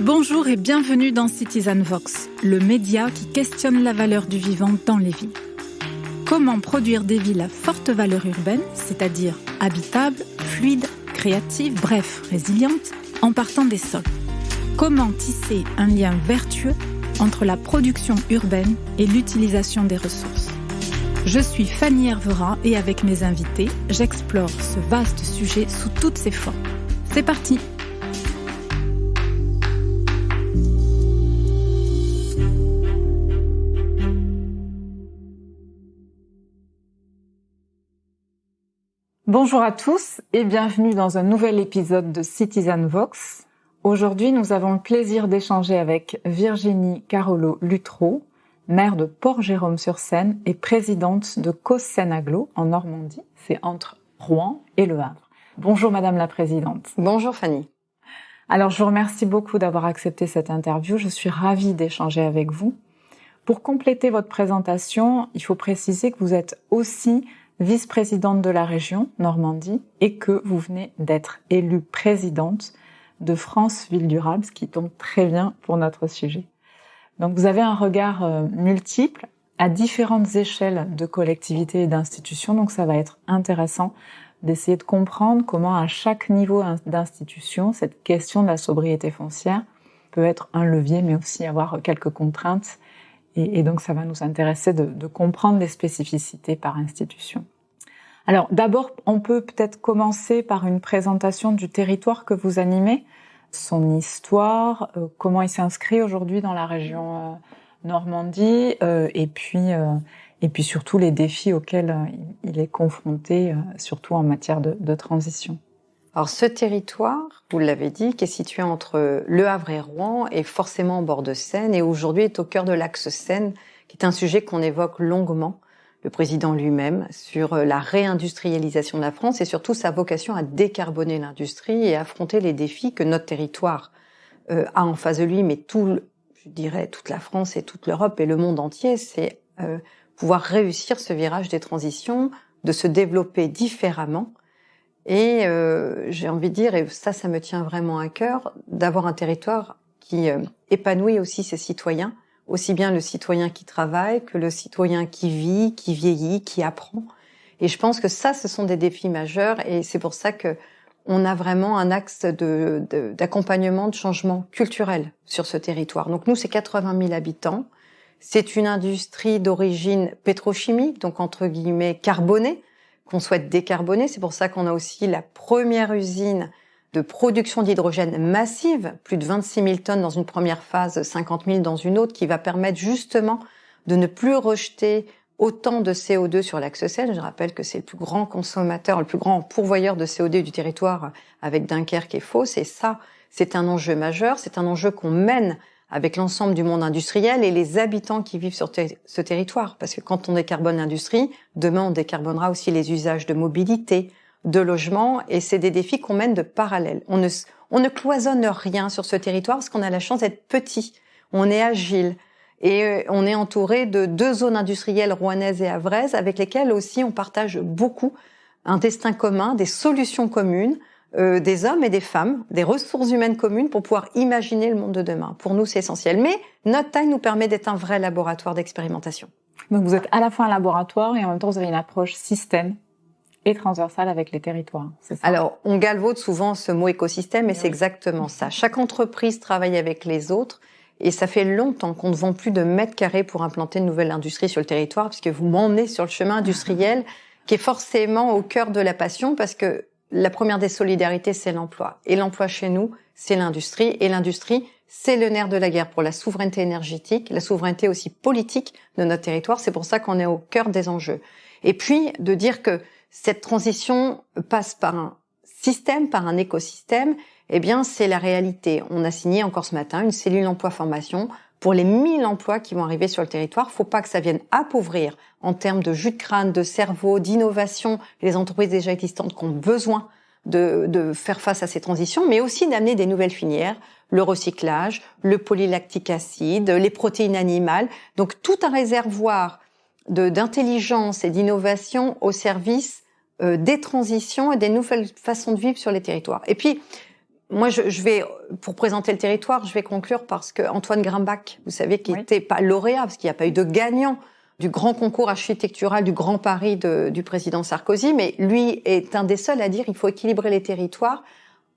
Bonjour et bienvenue dans Citizen Vox, le média qui questionne la valeur du vivant dans les villes. Comment produire des villes à forte valeur urbaine, c'est-à-dire habitables, fluides, créatives, bref, résilientes, en partant des sols. Comment tisser un lien vertueux entre la production urbaine et l'utilisation des ressources. Je suis Fanny Hervera et avec mes invités, j'explore ce vaste sujet sous toutes ses formes. C'est parti! Bonjour à tous et bienvenue dans un nouvel épisode de Citizen Vox. Aujourd'hui, nous avons le plaisir d'échanger avec Virginie Carollo-Luttrau, maire de Port-Jérôme-sur-Seine et présidente de Cause Seine Agglo en Normandie. C'est entre Rouen et Le Havre. Bonjour Madame la Présidente. Bonjour Fanny. Alors je vous remercie beaucoup d'avoir accepté cette interview. Je suis ravie d'échanger avec vous. Pour compléter votre présentation, il faut préciser que vous êtes aussi vice-présidente de la région Normandie et que vous venez d'être élue présidente de France Ville Durable, ce qui tombe très bien pour notre sujet. Donc vous avez un regard multiple à différentes échelles de collectivités et d'institutions, donc ça va être intéressant d'essayer de comprendre comment à chaque niveau d'institution, cette question de la sobriété foncière peut être un levier, mais aussi avoir quelques contraintes. Et donc, ça va nous intéresser de comprendre les spécificités par institution. Alors, d'abord, on peut peut-être commencer par une présentation du territoire que vous animez, son histoire, comment il s'inscrit aujourd'hui dans la région Normandie, et puis surtout les défis auxquels il est confronté, surtout en matière de transition. Alors, ce territoire, vous l'avez dit, qui est situé entre Le Havre et Rouen, est forcément en bord de Seine et aujourd'hui est au cœur de l'axe Seine, qui est un sujet qu'on évoque longuement, le président lui-même, sur la réindustrialisation de la France et surtout sa vocation à décarboner l'industrie et affronter les défis que notre territoire a en face de lui, mais je dirais toute la France et toute l'Europe et le monde entier, c'est pouvoir réussir ce virage des transitions, de se développer différemment. Et j'ai envie de dire, et ça me tient vraiment à cœur, d'avoir un territoire qui épanouit aussi ses citoyens, aussi bien le citoyen qui travaille que le citoyen qui vit, qui vieillit, qui apprend. Et je pense que ça, ce sont des défis majeurs et c'est pour ça que on a vraiment un axe d'accompagnement, de changement culturel sur ce territoire. Donc nous, c'est 80 000 habitants. C'est une industrie d'origine pétrochimique, donc entre guillemets carbonée, qu'on souhaite décarboner. C'est pour ça qu'on a aussi la première usine de production d'hydrogène massive, plus de 26 000 tonnes dans une première phase, 50 000 dans une autre, qui va permettre justement de ne plus rejeter autant de CO2 sur l'axe Seine. Je rappelle que c'est le plus grand consommateur, le plus grand pourvoyeur de CO2 du territoire avec Dunkerque et Fos. Et ça, c'est un enjeu majeur. C'est un enjeu qu'on mène avec l'ensemble du monde industriel et les habitants qui vivent sur ce territoire. Parce que quand on décarbone l'industrie, demain on décarbonera aussi les usages de mobilité, de logement, et c'est des défis qu'on mène de parallèle. On ne cloisonne rien sur ce territoire parce qu'on a la chance d'être petit, on est agile, et on est entouré de 2 zones industrielles rouennaises et havraises avec lesquelles aussi on partage beaucoup un destin commun, des solutions communes, des hommes et des femmes, des ressources humaines communes pour pouvoir imaginer le monde de demain. Pour nous, c'est essentiel. Mais notre taille nous permet d'être un vrai laboratoire d'expérimentation. Donc vous êtes à la fois un laboratoire et en même temps vous avez une approche système et transversale avec les territoires, c'est ça? Alors, on galvaude souvent ce mot écosystème et c'est exactement ça. Chaque entreprise travaille avec les autres et ça fait longtemps qu'on ne vend plus de mètres carrés pour implanter une nouvelle industrie sur le territoire puisque vous m'emmenez sur le chemin industriel qui est forcément au cœur de la passion parce que la première des solidarités, c'est l'emploi. Et l'emploi chez nous, c'est l'industrie. Et l'industrie, c'est le nerf de la guerre pour la souveraineté énergétique, la souveraineté aussi politique de notre territoire. C'est pour ça qu'on est au cœur des enjeux. Et puis, de dire que cette transition passe par un système, par un écosystème, eh bien, c'est la réalité. On a signé encore ce matin une cellule emploi-formation pour les 1000 emplois qui vont arriver sur le territoire. Faut pas que ça vienne appauvrir en termes de jus de crâne, de cerveau, d'innovation, les entreprises déjà existantes qui ont besoin de faire face à ces transitions, mais aussi d'amener des nouvelles filières, le recyclage, le polylactique acide, les protéines animales. Donc, tout un réservoir d'intelligence et d'innovation au service des transitions et des nouvelles façons de vivre sur les territoires. Et puis, moi, je vais, pour présenter le territoire, je vais conclure parce que Antoine Grimbach, vous savez, qui n'était pas lauréat, parce qu'il n'y a pas eu de gagnant du grand concours architectural du Grand Paris du président Sarkozy, mais lui est un des seuls à dire qu'il faut équilibrer les territoires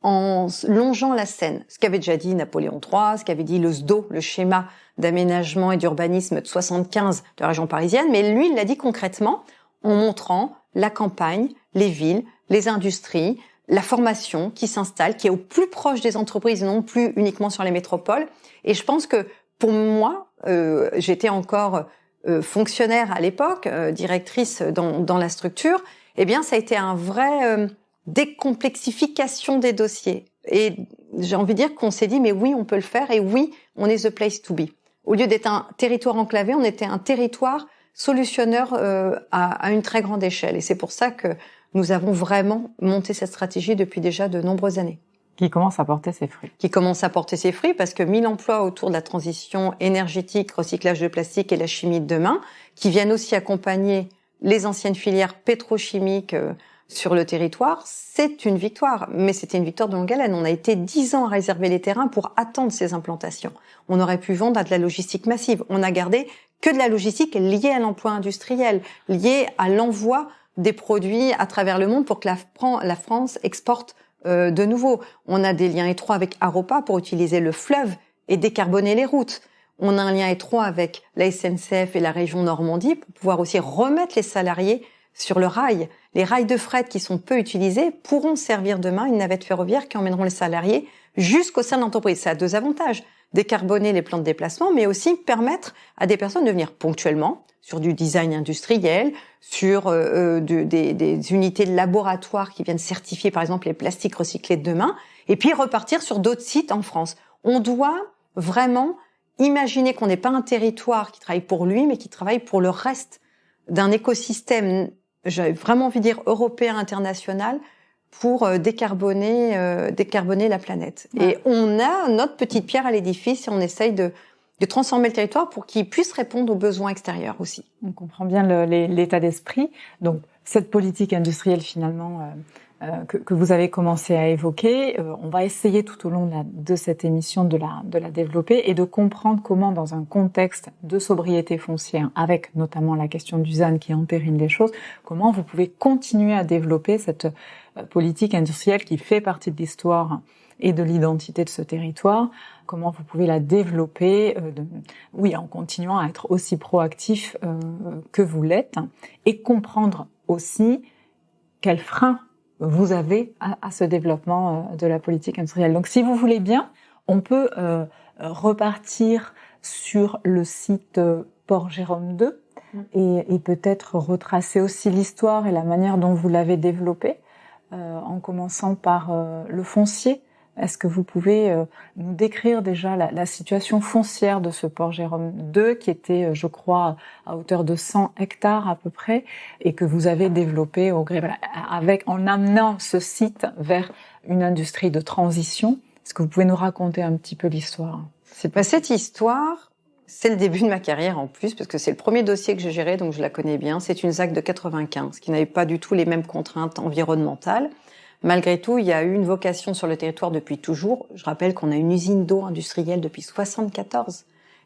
en longeant la Seine. Ce qu'avait déjà dit Napoléon III, ce qu'avait dit le SDO, le schéma d'aménagement et d'urbanisme de 75 de la région parisienne, mais lui, il l'a dit concrètement en montrant la campagne, les villes, les industries, la formation qui s'installe, qui est au plus proche des entreprises, non plus uniquement sur les métropoles. Et je pense que pour moi, j'étais encore fonctionnaire à l'époque, directrice dans la structure, eh bien ça a été un vrai décomplexification des dossiers. Et j'ai envie de dire qu'on s'est dit mais oui, on peut le faire et oui, on est the place to be. Au lieu d'être un territoire enclavé, on était un territoire solutionneur à une très grande échelle. Et c'est pour ça que nous avons vraiment monté cette stratégie depuis déjà de nombreuses années. Qui commence à porter ses fruits. Qui commence à porter ses fruits parce que 1000 emplois autour de la transition énergétique, recyclage de plastique et la chimie de demain, qui viennent aussi accompagner les anciennes filières pétrochimiques sur le territoire, c'est une victoire. Mais c'était une victoire de longue haleine. On a été 10 ans à réserver les terrains pour attendre ces implantations. On aurait pu vendre à de la logistique massive. On a gardé que de la logistique liée à l'emploi industriel, liée à l'envoi des produits à travers le monde pour que la France exporte de nouveau. On a des liens étroits avec Aropa pour utiliser le fleuve et décarboner les routes. On a un lien étroit avec la SNCF et la région Normandie pour pouvoir aussi remettre les salariés sur le rail. Les rails de fret qui sont peu utilisés pourront servir demain une navette ferroviaire qui emmèneront les salariés jusqu'au sein de l'entreprise. Ça a deux avantages. Décarboner les plans de déplacement, mais aussi permettre à des personnes de venir ponctuellement sur du design industriel, sur des unités de laboratoire qui viennent certifier par exemple les plastiques recyclés de demain, et puis repartir sur d'autres sites en France. On doit vraiment imaginer qu'on n'est pas un territoire qui travaille pour lui, mais qui travaille pour le reste d'un écosystème, j'ai vraiment envie de dire européen, international, pour décarboner la planète. Ouais. Et on a notre petite pierre à l'édifice et on essaye de transformer le territoire pour qu'il puisse répondre aux besoins extérieurs aussi. On comprend bien l'état d'esprit. Donc, cette politique industrielle, finalement, que vous avez commencé à évoquer, on va essayer tout au long de cette émission de la développer et de comprendre comment, dans un contexte de sobriété foncière, avec notamment la question du ZAN qui entérine les choses, comment vous pouvez continuer à développer cette politique industrielle qui fait partie de l'histoire et de l'identité de ce territoire, comment vous pouvez la développer, en continuant à être aussi proactif que vous l'êtes, et comprendre aussi quels freins vous avez à ce développement de la politique industrielle. Donc, si vous voulez bien, on peut repartir sur le site Port Jérôme 2 et peut-être retracer aussi l'histoire et la manière dont vous l'avez développée, en commençant par le foncier. Est-ce que vous pouvez nous décrire déjà la situation foncière de ce Port Jérôme 2 qui était, je crois, à hauteur de 100 hectares à peu près et que vous avez développé au gré, en amenant ce site vers une industrie de transition? Est-ce que vous pouvez nous raconter un petit peu l'histoire? Cette histoire, c'est le début de ma carrière en plus, parce que c'est le premier dossier que j'ai géré, donc je la connais bien. C'est une ZAC de 95 qui n'avait pas du tout les mêmes contraintes environnementales. Malgré tout, il y a eu une vocation sur le territoire depuis toujours. Je rappelle qu'on a une usine d'eau industrielle depuis 74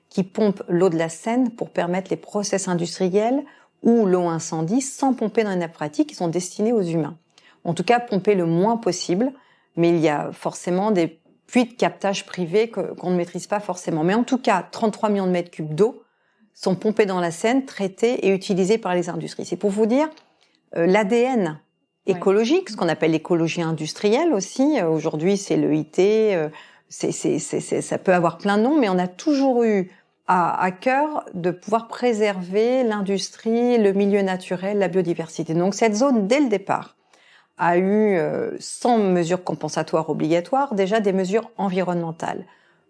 qui pompe l'eau de la Seine pour permettre les process industriels ou l'eau incendie sans pomper dans les nappes phréatiques qui sont destinées aux humains. En tout cas, pomper le moins possible, mais il y a forcément des puits de captage privés qu'on ne maîtrise pas forcément. Mais en tout cas, 33 millions de mètres cubes d'eau sont pompés dans la Seine, traités et utilisés par les industries. C'est pour vous dire l'ADN écologique, ce qu'on appelle l'écologie industrielle aussi. Aujourd'hui, c'est l'EIT, ça peut avoir plein de noms, mais on a toujours eu à cœur de pouvoir préserver l'industrie, le milieu naturel, la biodiversité. Donc cette zone, dès le départ, a eu, sans mesures compensatoires obligatoires, déjà des mesures environnementales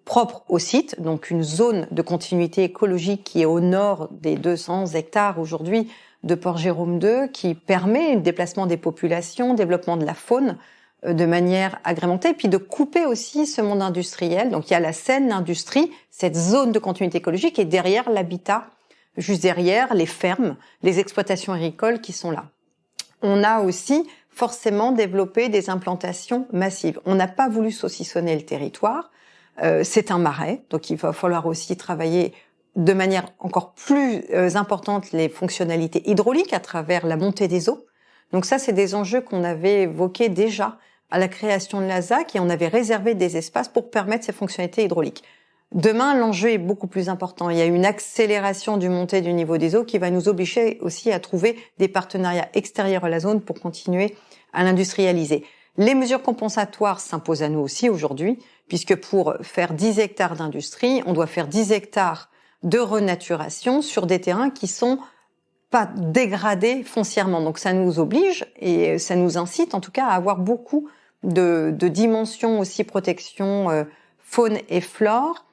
propres au site, donc une zone de continuité écologique qui est au nord des 200 hectares aujourd'hui de Port Jérôme 2, qui permet le déplacement des populations, développement de la faune de manière agrémentée, puis de couper aussi ce monde industriel. Donc il y a la Seine, l'industrie, cette zone de continuité écologique, et derrière l'habitat, juste derrière les fermes, les exploitations agricoles qui sont là. On a aussi forcément développer des implantations massives. On n'a pas voulu saucissonner le territoire. C'est un marais, donc il va falloir aussi travailler de manière encore plus importante les fonctionnalités hydrauliques à travers la montée des eaux. Donc ça, c'est des enjeux qu'on avait évoqués déjà à la création de la ZAC et on avait réservé des espaces pour permettre ces fonctionnalités hydrauliques. Demain, l'enjeu est beaucoup plus important. Il y a une accélération du montée du niveau des eaux qui va nous obliger aussi à trouver des partenariats extérieurs à la zone pour continuer à l'industrialiser. Les mesures compensatoires s'imposent à nous aussi aujourd'hui, puisque pour faire 10 hectares d'industrie, on doit faire 10 hectares de renaturation sur des terrains qui sont pas dégradés foncièrement. Donc ça nous oblige et ça nous incite en tout cas à avoir beaucoup de dimensions aussi protection faune et flore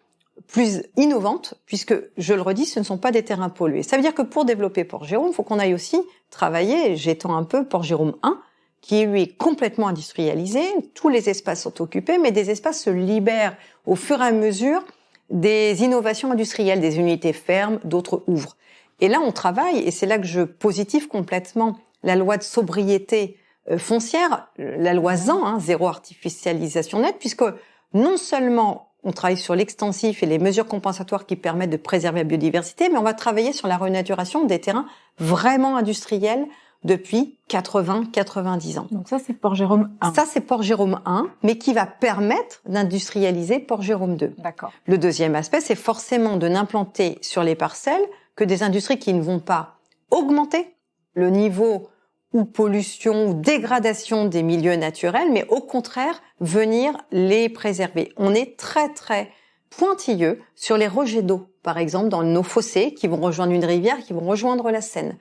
plus innovantes, puisque, je le redis, ce ne sont pas des terrains pollués. Ça veut dire que pour développer Port-Jérôme, il faut qu'on aille aussi travailler, j'étends un peu Port-Jérôme 1, qui lui est complètement industrialisé, tous les espaces sont occupés, mais des espaces se libèrent au fur et à mesure des innovations industrielles, des unités ferment, d'autres ouvrent. Et là, on travaille, et c'est là que je positive complètement la loi de sobriété foncière, la loi ZAN, zéro artificialisation nette, puisque non seulement on travaille sur l'extensif et les mesures compensatoires qui permettent de préserver la biodiversité, mais on va travailler sur la renaturation des terrains vraiment industriels depuis 80-90 ans. Donc ça, c'est Port-Jérôme 1. Ça, c'est Port-Jérôme 1, mais qui va permettre d'industrialiser Port-Jérôme 2. D'accord. Le deuxième aspect, c'est forcément de n'implanter sur les parcelles que des industries qui ne vont pas augmenter le niveau ou pollution ou dégradation des milieux naturels, mais au contraire, venir les préserver. On est très, très pointilleux sur les rejets d'eau, par exemple, dans nos fossés qui vont rejoindre une rivière, qui vont rejoindre la Seine.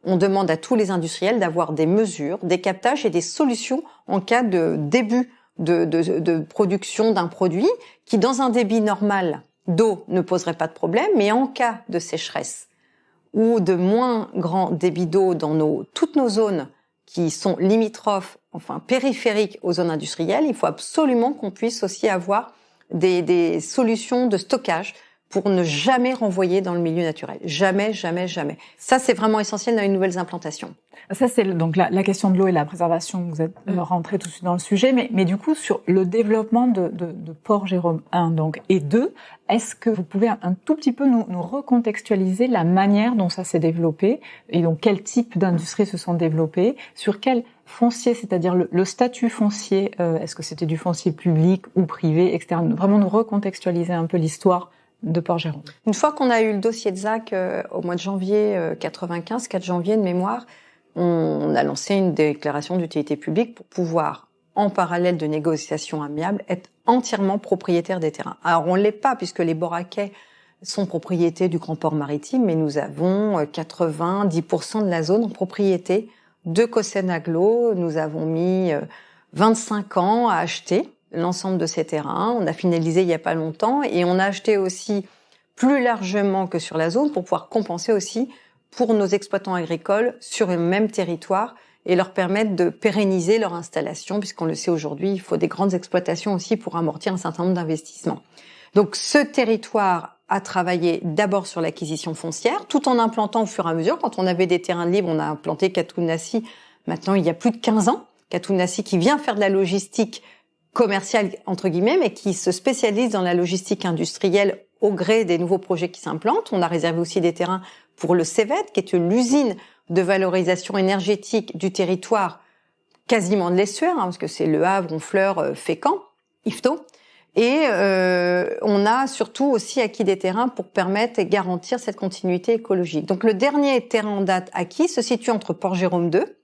On demande à tous les industriels d'avoir des mesures, des captages et des solutions en cas de début de production d'un produit qui, dans un débit normal d'eau, ne poserait pas de problème, mais en cas de sécheresse ou de moins grand débit d'eau dans toutes nos zones qui sont limitrophes, enfin périphériques aux zones industrielles, il faut absolument qu'on puisse aussi avoir des solutions de stockage pour ne jamais renvoyer dans le milieu naturel. Jamais, jamais, jamais. Ça, c'est vraiment essentiel dans les nouvelles implantations. Ça, c'est donc la question de l'eau et la préservation. Vous êtes rentré tout de suite dans le sujet, mais du coup, sur le développement de Port-Jérôme 1 donc, et 2, est-ce que vous pouvez un tout petit peu nous recontextualiser la manière dont ça s'est développé et donc quel type d'industries se sont développées, sur quel foncier, c'est-à-dire le statut foncier, est-ce que c'était du foncier public ou privé, etc. Vraiment nous recontextualiser un peu l'histoire de Port-Jérôme. Une fois qu'on a eu le dossier de ZAC au mois de janvier 95, 4 janvier de mémoire, on a lancé une déclaration d'utilité publique pour pouvoir, en parallèle de négociations amiables, être entièrement propriétaire des terrains. Alors on l'est pas puisque les Boracais sont propriété du Grand Port Maritime, mais nous avons 90% de la zone en propriété de Cossen Agglo. Nous avons mis 25 ans à acheter l'ensemble de ces terrains. On a finalisé il y a pas longtemps et on a acheté aussi plus largement que sur la zone pour pouvoir compenser aussi pour nos exploitants agricoles sur le même territoire et leur permettre de pérenniser leur installation, puisqu'on le sait aujourd'hui, il faut des grandes exploitations aussi pour amortir un certain nombre d'investissements. Donc ce territoire a travaillé d'abord sur l'acquisition foncière, tout en implantant au fur et à mesure. Quand on avait des terrains libres, on a implanté Katounassi, maintenant il y a plus de 15 ans. Katounassi qui vient faire de la logistique commerciale, entre guillemets, mais qui se spécialise dans la logistique industrielle au gré des nouveaux projets qui s'implantent. On a réservé aussi des terrains pour le CEVET, qui est l'usine de valorisation énergétique du territoire quasiment de l'Essuaire, parce que c'est Le Havre, Honfleur, Fécamp, Yvetot. Et on a surtout aussi acquis des terrains pour permettre et garantir cette continuité écologique. Donc le dernier terrain en date acquis se situe entre Port-Jérôme 2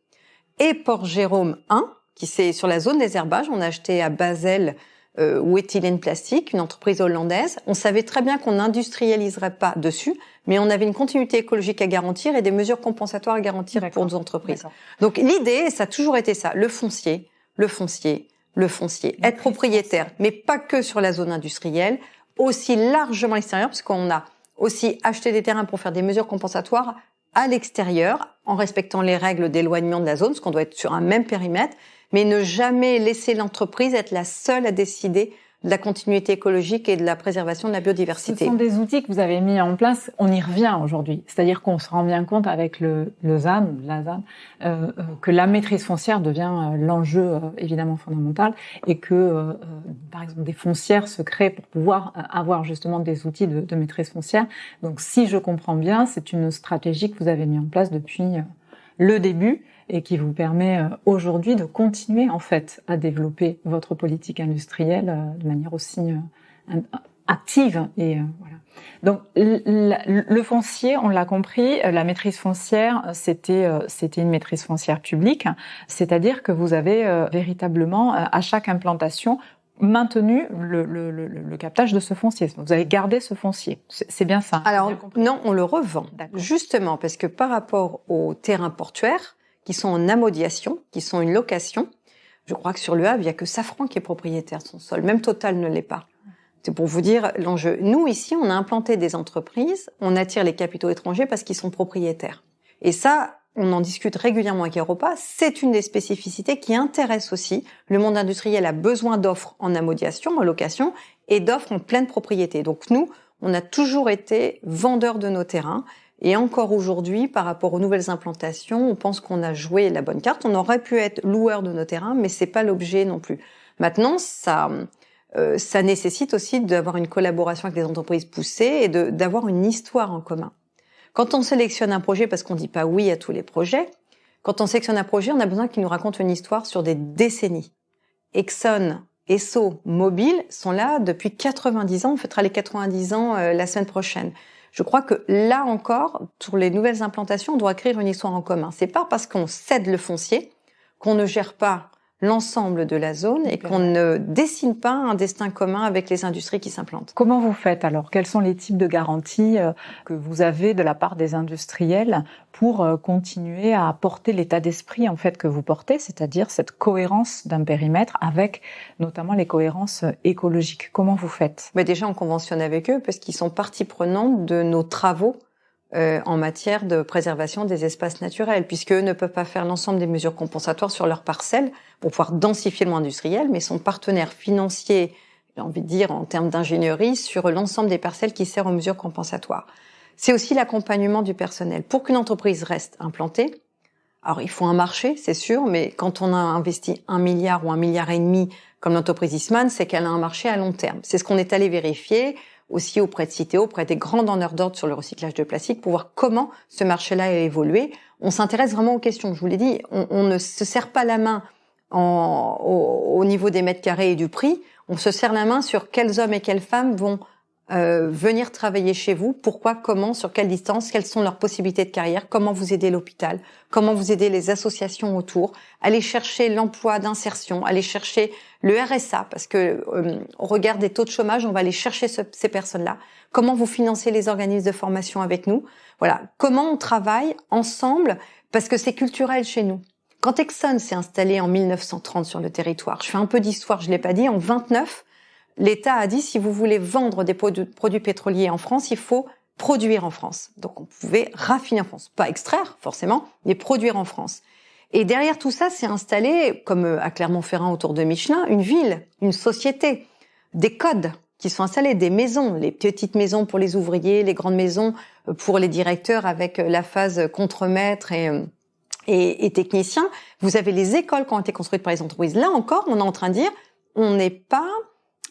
et Port-Jérôme 1, qui c'est sur la zone des herbages. On a acheté à Basel Wettilen Plastic, une entreprise hollandaise. On savait très bien qu'on n'industrialiserait pas dessus, mais on avait une continuité écologique à garantir et des mesures compensatoires à garantir pour nos entreprises. Donc l'idée, ça a toujours été ça, le foncier, être propriétaire, mais pas que sur la zone industrielle, aussi largement à l'extérieur, parce qu'on a aussi acheté des terrains pour faire des mesures compensatoires à l'extérieur, en respectant les règles d'éloignement de la zone, parce qu'on doit être sur un même périmètre, mais ne jamais laisser l'entreprise être la seule à décider de la continuité écologique et de la préservation de la biodiversité. Ce sont des outils que vous avez mis en place, on y revient aujourd'hui. C'est-à-dire qu'on se rend bien compte avec le ZAN, que la maîtrise foncière devient l'enjeu évidemment fondamental et que, par exemple, des foncières se créent pour pouvoir avoir justement des outils de maîtrise foncière. Donc si je comprends bien, c'est une stratégie que vous avez mis en place depuis le début et qui vous permet aujourd'hui de continuer en fait à développer votre politique industrielle de manière aussi active et voilà. Donc le foncier, on l'a compris, la maîtrise foncière, c'était une maîtrise foncière publique, c'est-à-dire que vous avez véritablement à chaque implantation maintenu le captage de ce foncier. Vous avez gardé ce foncier. C'est bien ça. Alors non, on le revend. Justement parce que par rapport aux terrains portuaires qui sont en amodiation, qui sont une location, je crois que sur Le Havre, il y a que Safran qui est propriétaire de son sol. Même Total ne l'est pas. C'est pour vous dire l'enjeu. Nous, ici, on a implanté des entreprises, on attire les capitaux étrangers parce qu'ils sont propriétaires. Et ça, on en discute régulièrement avec Europa, c'est une des spécificités qui intéresse aussi. Le monde industriel a besoin d'offres en amodiation, en location, et d'offres en pleine propriété. Donc nous, on a toujours été vendeurs de nos terrains. Et encore aujourd'hui, par rapport aux nouvelles implantations, on pense qu'on a joué la bonne carte. On aurait pu être loueur de nos terrains, mais c'est pas l'objet non plus. Maintenant, ça nécessite aussi d'avoir une collaboration avec les entreprises poussées et d'avoir une histoire en commun. Quand on sélectionne un projet, parce qu'on dit pas oui à tous les projets, quand on sélectionne un projet, on a besoin qu'il nous raconte une histoire sur des décennies. Exxon, Esso, Mobil sont là depuis 90 ans. On fêtera les 90 ans la semaine prochaine. Je crois que là encore, sur les nouvelles implantations, on doit écrire une histoire en commun. C'est pas parce qu'on cède le foncier qu'on ne gère pas l'ensemble de la zone et qu'on ne dessine pas un destin commun avec les industries qui s'implantent. Comment vous faites alors? Quels sont les types de garanties que vous avez de la part des industriels pour continuer à porter l'état d'esprit en fait que vous portez, c'est-à-dire cette cohérence d'un périmètre avec notamment les cohérences écologiques? Comment vous faites? Mais déjà, on conventionne avec eux parce qu'ils sont partie prenante de nos travaux en matière de préservation des espaces naturels, puisqu'eux ne peuvent pas faire l'ensemble des mesures compensatoires sur leurs parcelles pour pouvoir densifier le monde industriel, mais sont partenaires financiers, j'ai envie de dire, en termes d'ingénierie, sur l'ensemble des parcelles qui servent aux mesures compensatoires. C'est aussi l'accompagnement du personnel. Pour qu'une entreprise reste implantée, alors il faut un marché, c'est sûr, mais quand on a investi 1 milliard ou 1,5 milliard comme l'entreprise Eastman, c'est qu'elle a un marché à long terme. C'est ce qu'on est allé vérifier aussi auprès de Citeo, auprès des grands donneurs d'ordre sur le recyclage de plastique, pour voir comment ce marché-là a évolué. On s'intéresse vraiment aux questions. Je vous l'ai dit, on ne se serre pas la main au niveau des mètres carrés et du prix. On se serre la main sur quels hommes et quelles femmes vont venir travailler chez vous, pourquoi, comment, sur quelle distance, quelles sont leurs possibilités de carrière, comment vous aider l'hôpital, comment vous aider les associations autour, aller chercher l'emploi d'insertion, aller chercher le RSA, parce que au regard des taux de chômage, on va aller chercher ces personnes-là. Comment vous financez les organismes de formation avec nous? Voilà, comment on travaille ensemble, parce que c'est culturel chez nous. Quand Exxon s'est installé en 1930 sur le territoire, je fais un peu d'histoire, je l'ai pas dit, en 29, l'État a dit, si vous voulez vendre des produits pétroliers en France, il faut produire en France. Donc, on pouvait raffiner en France. Pas extraire, forcément, mais produire en France. Et derrière tout ça, s'est installé, comme à Clermont-Ferrand autour de Michelin, une ville, une société, des codes qui sont installés, des maisons, les petites maisons pour les ouvriers, les grandes maisons pour les directeurs avec la phase contremaître et techniciens. Vous avez les écoles qui ont été construites par les entreprises. Là encore, on est en train de dire, on n'est pas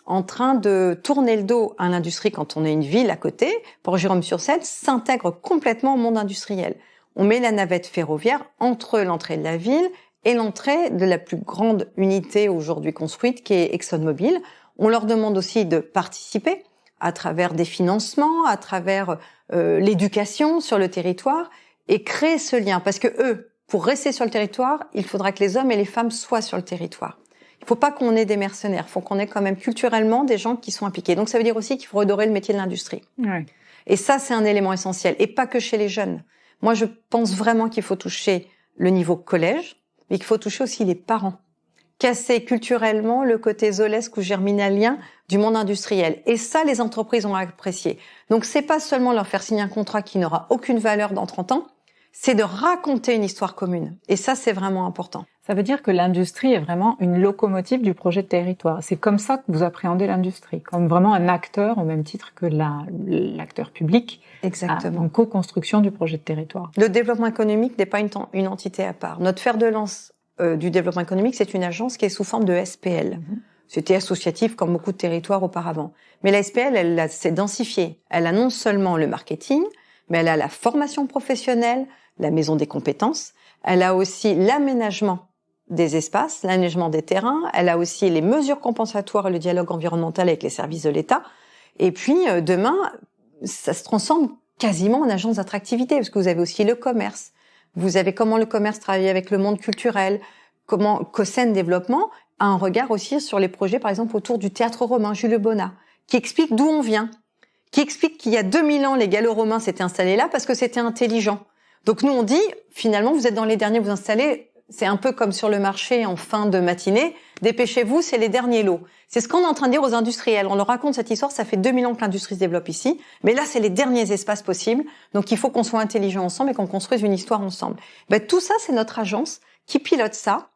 en train de tourner le dos à l'industrie quand on est une ville à côté. Port-Jérôme-sur-Seine s'intègre complètement au monde industriel. On met la navette ferroviaire entre l'entrée de la ville et l'entrée de la plus grande unité aujourd'hui construite, qui est ExxonMobil. On leur demande aussi de participer à travers des financements, à travers l'éducation sur le territoire et créer ce lien. Parce que eux, pour rester sur le territoire, il faudra que les hommes et les femmes soient sur le territoire. Il faut pas qu'on ait des mercenaires, il faut qu'on ait quand même culturellement des gens qui sont impliqués. Donc ça veut dire aussi qu'il faut redorer le métier de l'industrie. Ouais. Et ça, c'est un élément essentiel. Et pas que chez les jeunes. Moi, je pense vraiment qu'il faut toucher le niveau collège, mais qu'il faut toucher aussi les parents. Casser culturellement le côté zolesque ou germinalien du monde industriel. Et ça, les entreprises ont apprécié. Donc c'est pas seulement leur faire signer un contrat qui n'aura aucune valeur dans 30 ans, c'est de raconter une histoire commune. Et ça, c'est vraiment important. Ça veut dire que l'industrie est vraiment une locomotive du projet de territoire. C'est comme ça que vous appréhendez l'industrie, comme vraiment un acteur au même titre que l'acteur public. Exactement. En co-construction du projet de territoire. Le développement économique n'est pas une entité à part. Notre fer de lance du développement économique, c'est une agence qui est sous forme de SPL. C'était associatif comme beaucoup de territoires auparavant. Mais la SPL, elle s'est densifiée. Elle a non seulement le marketing, mais elle a la formation professionnelle, la maison des compétences. Elle a aussi l'aménagement des espaces, l'aménagement des terrains. Elle a aussi les mesures compensatoires et le dialogue environnemental avec les services de l'État. Et puis, demain, ça se transforme quasiment en agence d'attractivité, parce que vous avez aussi le commerce. Vous avez comment le commerce travaille avec le monde culturel, comment COSEN Développement a un regard aussi sur les projets, par exemple, autour du théâtre romain, Jules Bonnat, qui explique d'où on vient, qui explique qu'il y a 2000 ans, les Gallo-Romains s'étaient installés là parce que c'était intelligent. Donc nous, on dit, finalement, vous êtes dans les derniers, vous installez. C'est un peu comme sur le marché en fin de matinée. Dépêchez-vous, c'est les derniers lots. C'est ce qu'on est en train de dire aux industriels. On leur raconte cette histoire, ça fait 2000 ans que l'industrie se développe ici. Mais là, c'est les derniers espaces possibles. Donc, il faut qu'on soit intelligents ensemble et qu'on construise une histoire ensemble. Tout ça, c'est notre agence qui pilote ça.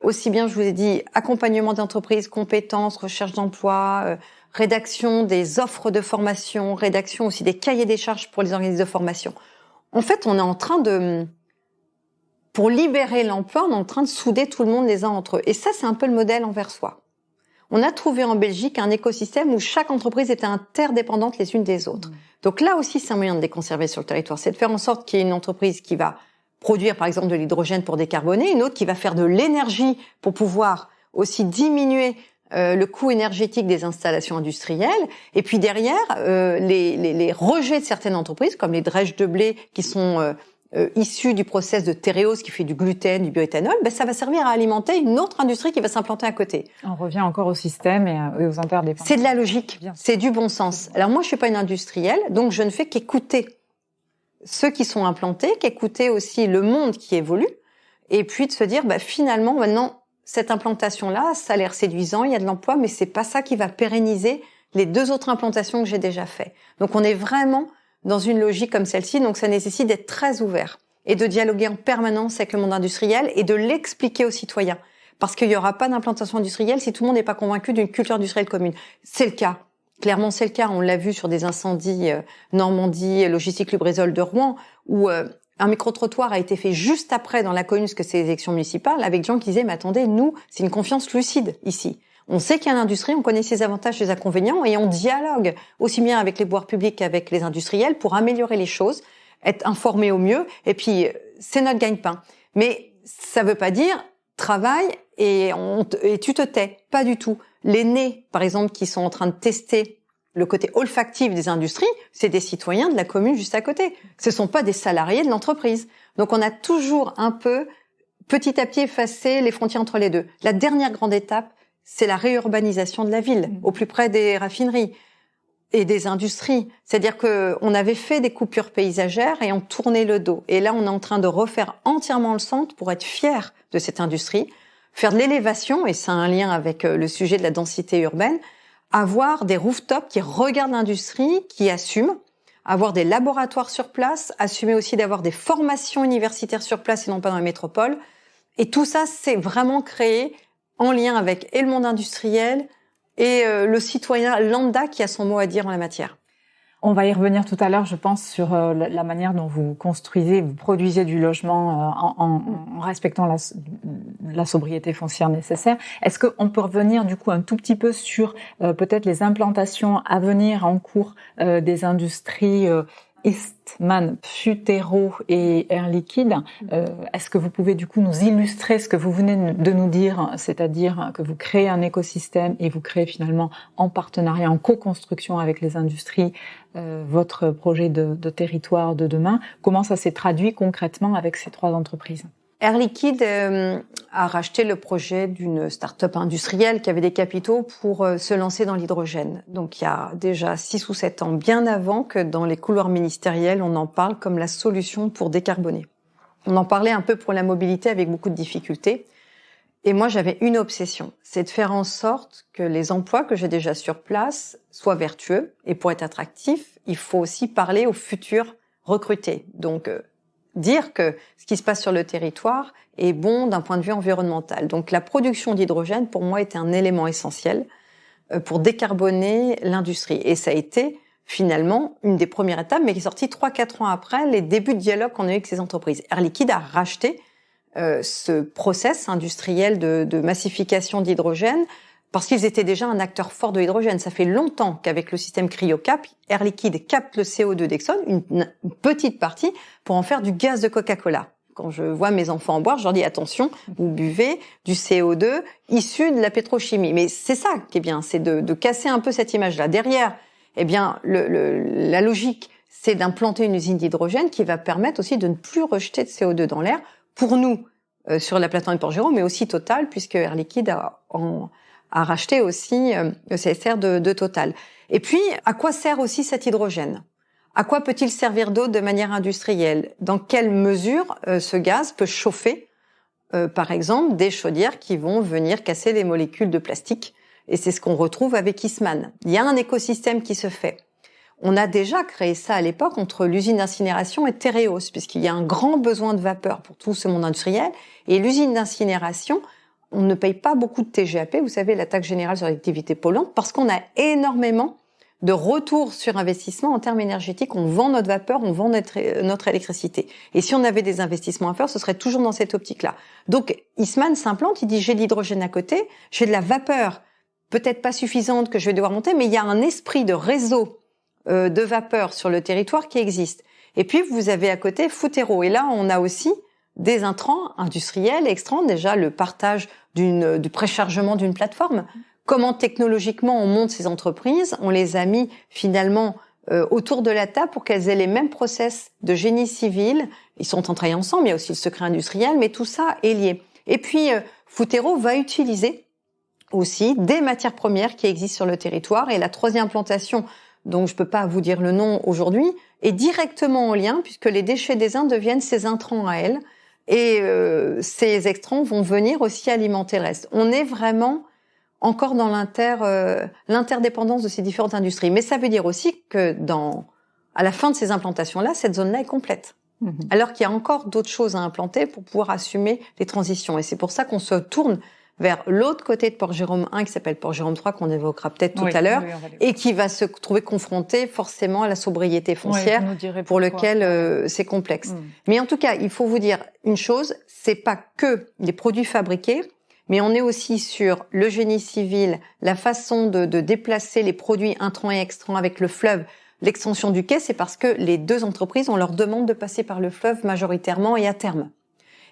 Aussi bien, je vous ai dit, accompagnement d'entreprises, compétences, recherche d'emploi, rédaction des offres de formation, rédaction aussi des cahiers des charges pour les organismes de formation. En fait, on est en train pour libérer l'emploi, on est en train de souder tout le monde les uns entre eux. Et ça, c'est un peu le modèle envers soi. On a trouvé en Belgique un écosystème où chaque entreprise était interdépendante les unes des autres. Donc là aussi, c'est un moyen de les conserver sur le territoire. C'est de faire en sorte qu'il y ait une entreprise qui va produire, par exemple, de l'hydrogène pour décarboner, une autre qui va faire de l'énergie pour pouvoir aussi diminuer le coût énergétique des installations industrielles. Et puis derrière, les rejets de certaines entreprises, comme les drèches de blé qui sont issus du process de Tereos qui fait du gluten, du bioéthanol, ça va servir à alimenter une autre industrie qui va s'implanter à côté. On revient encore au système et aux interdépendances. C'est de la logique, c'est du bon sens. Alors moi, je suis pas une industrielle, donc je ne fais qu'écouter ceux qui sont implantés, qu'écouter aussi le monde qui évolue, et puis de se dire, finalement, maintenant, cette implantation-là, ça a l'air séduisant, il y a de l'emploi, mais c'est pas ça qui va pérenniser les 2 autres implantations que j'ai déjà fait. Donc on est vraiment dans une logique comme celle-ci, donc ça nécessite d'être très ouvert et de dialoguer en permanence avec le monde industriel et de l'expliquer aux citoyens. Parce qu'il n'y aura pas d'implantation industrielle si tout le monde n'est pas convaincu d'une culture industrielle commune. C'est le cas. Clairement, c'est le cas. On l'a vu sur des incendies Normandie, Logistique Lubrizol de Rouen, où un micro-trottoir a été fait juste après dans la commune, parce que c'est les élections municipales, avec des gens qui disaient, mais attendez, nous, c'est une confiance lucide ici. On sait qu'il y a l'industrie, on connaît ses avantages, ses inconvénients, et on dialogue aussi bien avec les pouvoirs publics qu'avec les industriels pour améliorer les choses, être informés au mieux, et puis c'est notre gagne-pain. Mais ça veut pas dire travaille et tu te tais, pas du tout. Les nez, par exemple, qui sont en train de tester le côté olfactif des industries, c'est des citoyens de la commune juste à côté. Ce sont pas des salariés de l'entreprise. Donc on a toujours un peu, petit à petit, effacé les frontières entre les deux. La dernière grande étape, c'est la réurbanisation de la ville, au plus près des raffineries et des industries. C'est-à-dire que on avait fait des coupures paysagères et on tournait le dos. Et là, on est en train de refaire entièrement le centre pour être fier de cette industrie, faire de l'élévation, et ça a un lien avec le sujet de la densité urbaine, avoir des rooftops qui regardent l'industrie, qui assument, avoir des laboratoires sur place, assumer aussi d'avoir des formations universitaires sur place et non pas dans les métropoles. Et tout ça, c'est vraiment créé en lien avec et le monde industriel et le citoyen lambda qui a son mot à dire en la matière. On va y revenir tout à l'heure, je pense, sur la manière dont vous construisez, vous produisez du logement en respectant la sobriété foncière nécessaire. Est-ce qu'on peut revenir du coup un tout petit peu sur peut-être les implantations à venir en cours des industries Eastman, Futero et Air Liquide. Est-ce que vous pouvez du coup nous illustrer ce que vous venez de nous dire, c'est-à-dire que vous créez un écosystème et vous créez finalement en partenariat, en co-construction avec les industries, votre projet de territoire de demain. Comment ça s'est traduit concrètement avec ces 3 entreprises ? Air Liquide a racheté le projet d'une start-up industrielle qui avait des capitaux pour se lancer dans l'hydrogène. Donc il y a déjà 6 ou 7 ans, bien avant que dans les couloirs ministériels, on en parle comme la solution pour décarboner. On en parlait un peu pour la mobilité avec beaucoup de difficultés. Et moi, j'avais une obsession, c'est de faire en sorte que les emplois que j'ai déjà sur place soient vertueux. Et pour être attractifs, il faut aussi parler aux futurs recrutés. Donc, dire que ce qui se passe sur le territoire est bon d'un point de vue environnemental. Donc la production d'hydrogène, pour moi, était un élément essentiel pour décarboner l'industrie. Et ça a été finalement une des premières étapes, mais qui est sortie 3-4 ans après les débuts de dialogue qu'on a eu avec ces entreprises. Air Liquide a racheté ce process industriel de massification d'hydrogène parce qu'ils étaient déjà un acteur fort de l'hydrogène. Ça fait longtemps qu'avec le système CryoCap, Air Liquide capte le CO2 d'Exxon, une petite partie, pour en faire du gaz de Coca-Cola. Quand je vois mes enfants en boire, je leur dis attention, vous buvez du CO2 issu de la pétrochimie. Mais c'est ça qui est bien, c'est de casser un peu cette image-là. Derrière, eh bien, la logique, c'est d'implanter une usine d'hydrogène qui va permettre aussi de ne plus rejeter de CO2 dans l'air. Pour nous, sur la plateforme de Port-Jérôme, mais aussi Total, puisque Air Liquide a racheté aussi le CSR de Total. Et puis, à quoi sert aussi cet hydrogène ? À quoi peut-il servir d'autre de manière industrielle ? Dans quelle mesure ce gaz peut chauffer, par exemple, des chaudières qui vont venir casser les molécules de plastique ? Et c'est ce qu'on retrouve avec Eastman. Il y a un écosystème qui se fait. On a déjà créé ça à l'époque entre l'usine d'incinération et Tereos, puisqu'il y a un grand besoin de vapeur pour tout ce monde industriel. Et l'usine d'incinération, on ne paye pas beaucoup de TGAP, vous savez, la taxe générale sur l'activité polluante, parce qu'on a énormément de retour sur investissement en termes énergétiques. On vend notre vapeur, on vend notre électricité. Et si on avait des investissements à faire, ce serait toujours dans cette optique-là. Donc, Eastman s'implante, il dit j'ai de l'hydrogène à côté, j'ai de la vapeur, peut-être pas suffisante que je vais devoir monter, mais il y a un esprit de réseau de vapeur sur le territoire qui existe. Et puis, vous avez à côté Futero. Et là, on a aussi des intrants industriels, extrants, déjà le partage du préchargement d'une plateforme. Comment technologiquement on monte ces entreprises ? On les a mis finalement autour de la table pour qu'elles aient les mêmes process de génie civil. Ils sont en travail ensemble, il y a aussi le secret industriel, mais tout ça est lié. Et puis, Futero va utiliser aussi des matières premières qui existent sur le territoire. Et la troisième implantation, dont je peux pas vous dire le nom aujourd'hui, est directement en lien puisque les déchets des Indes deviennent ces intrants à elles. Et ces extrants vont venir aussi alimenter le reste. On est vraiment encore dans l'interdépendance de ces différentes industries. Mais ça veut dire aussi que à la fin de ces implantations-là, cette zone-là est complète. Alors qu'il y a encore d'autres choses à implanter pour pouvoir assumer les transitions. Et c'est pour ça qu'on se tourne vers l'autre côté de Port-Jérôme 1, qui s'appelle Port-Jérôme 3, qu'on évoquera peut-être tout à l'heure, et qui va se trouver confronté forcément à la sobriété foncière, pour lequel c'est complexe. Mais en tout cas, il faut vous dire une chose, c'est pas que les produits fabriqués, mais on est aussi sur le génie civil, la façon de déplacer les produits intrants et extrants avec le fleuve. L'extension du quai, c'est parce que les deux entreprises, on leur demande de passer par le fleuve majoritairement et à terme.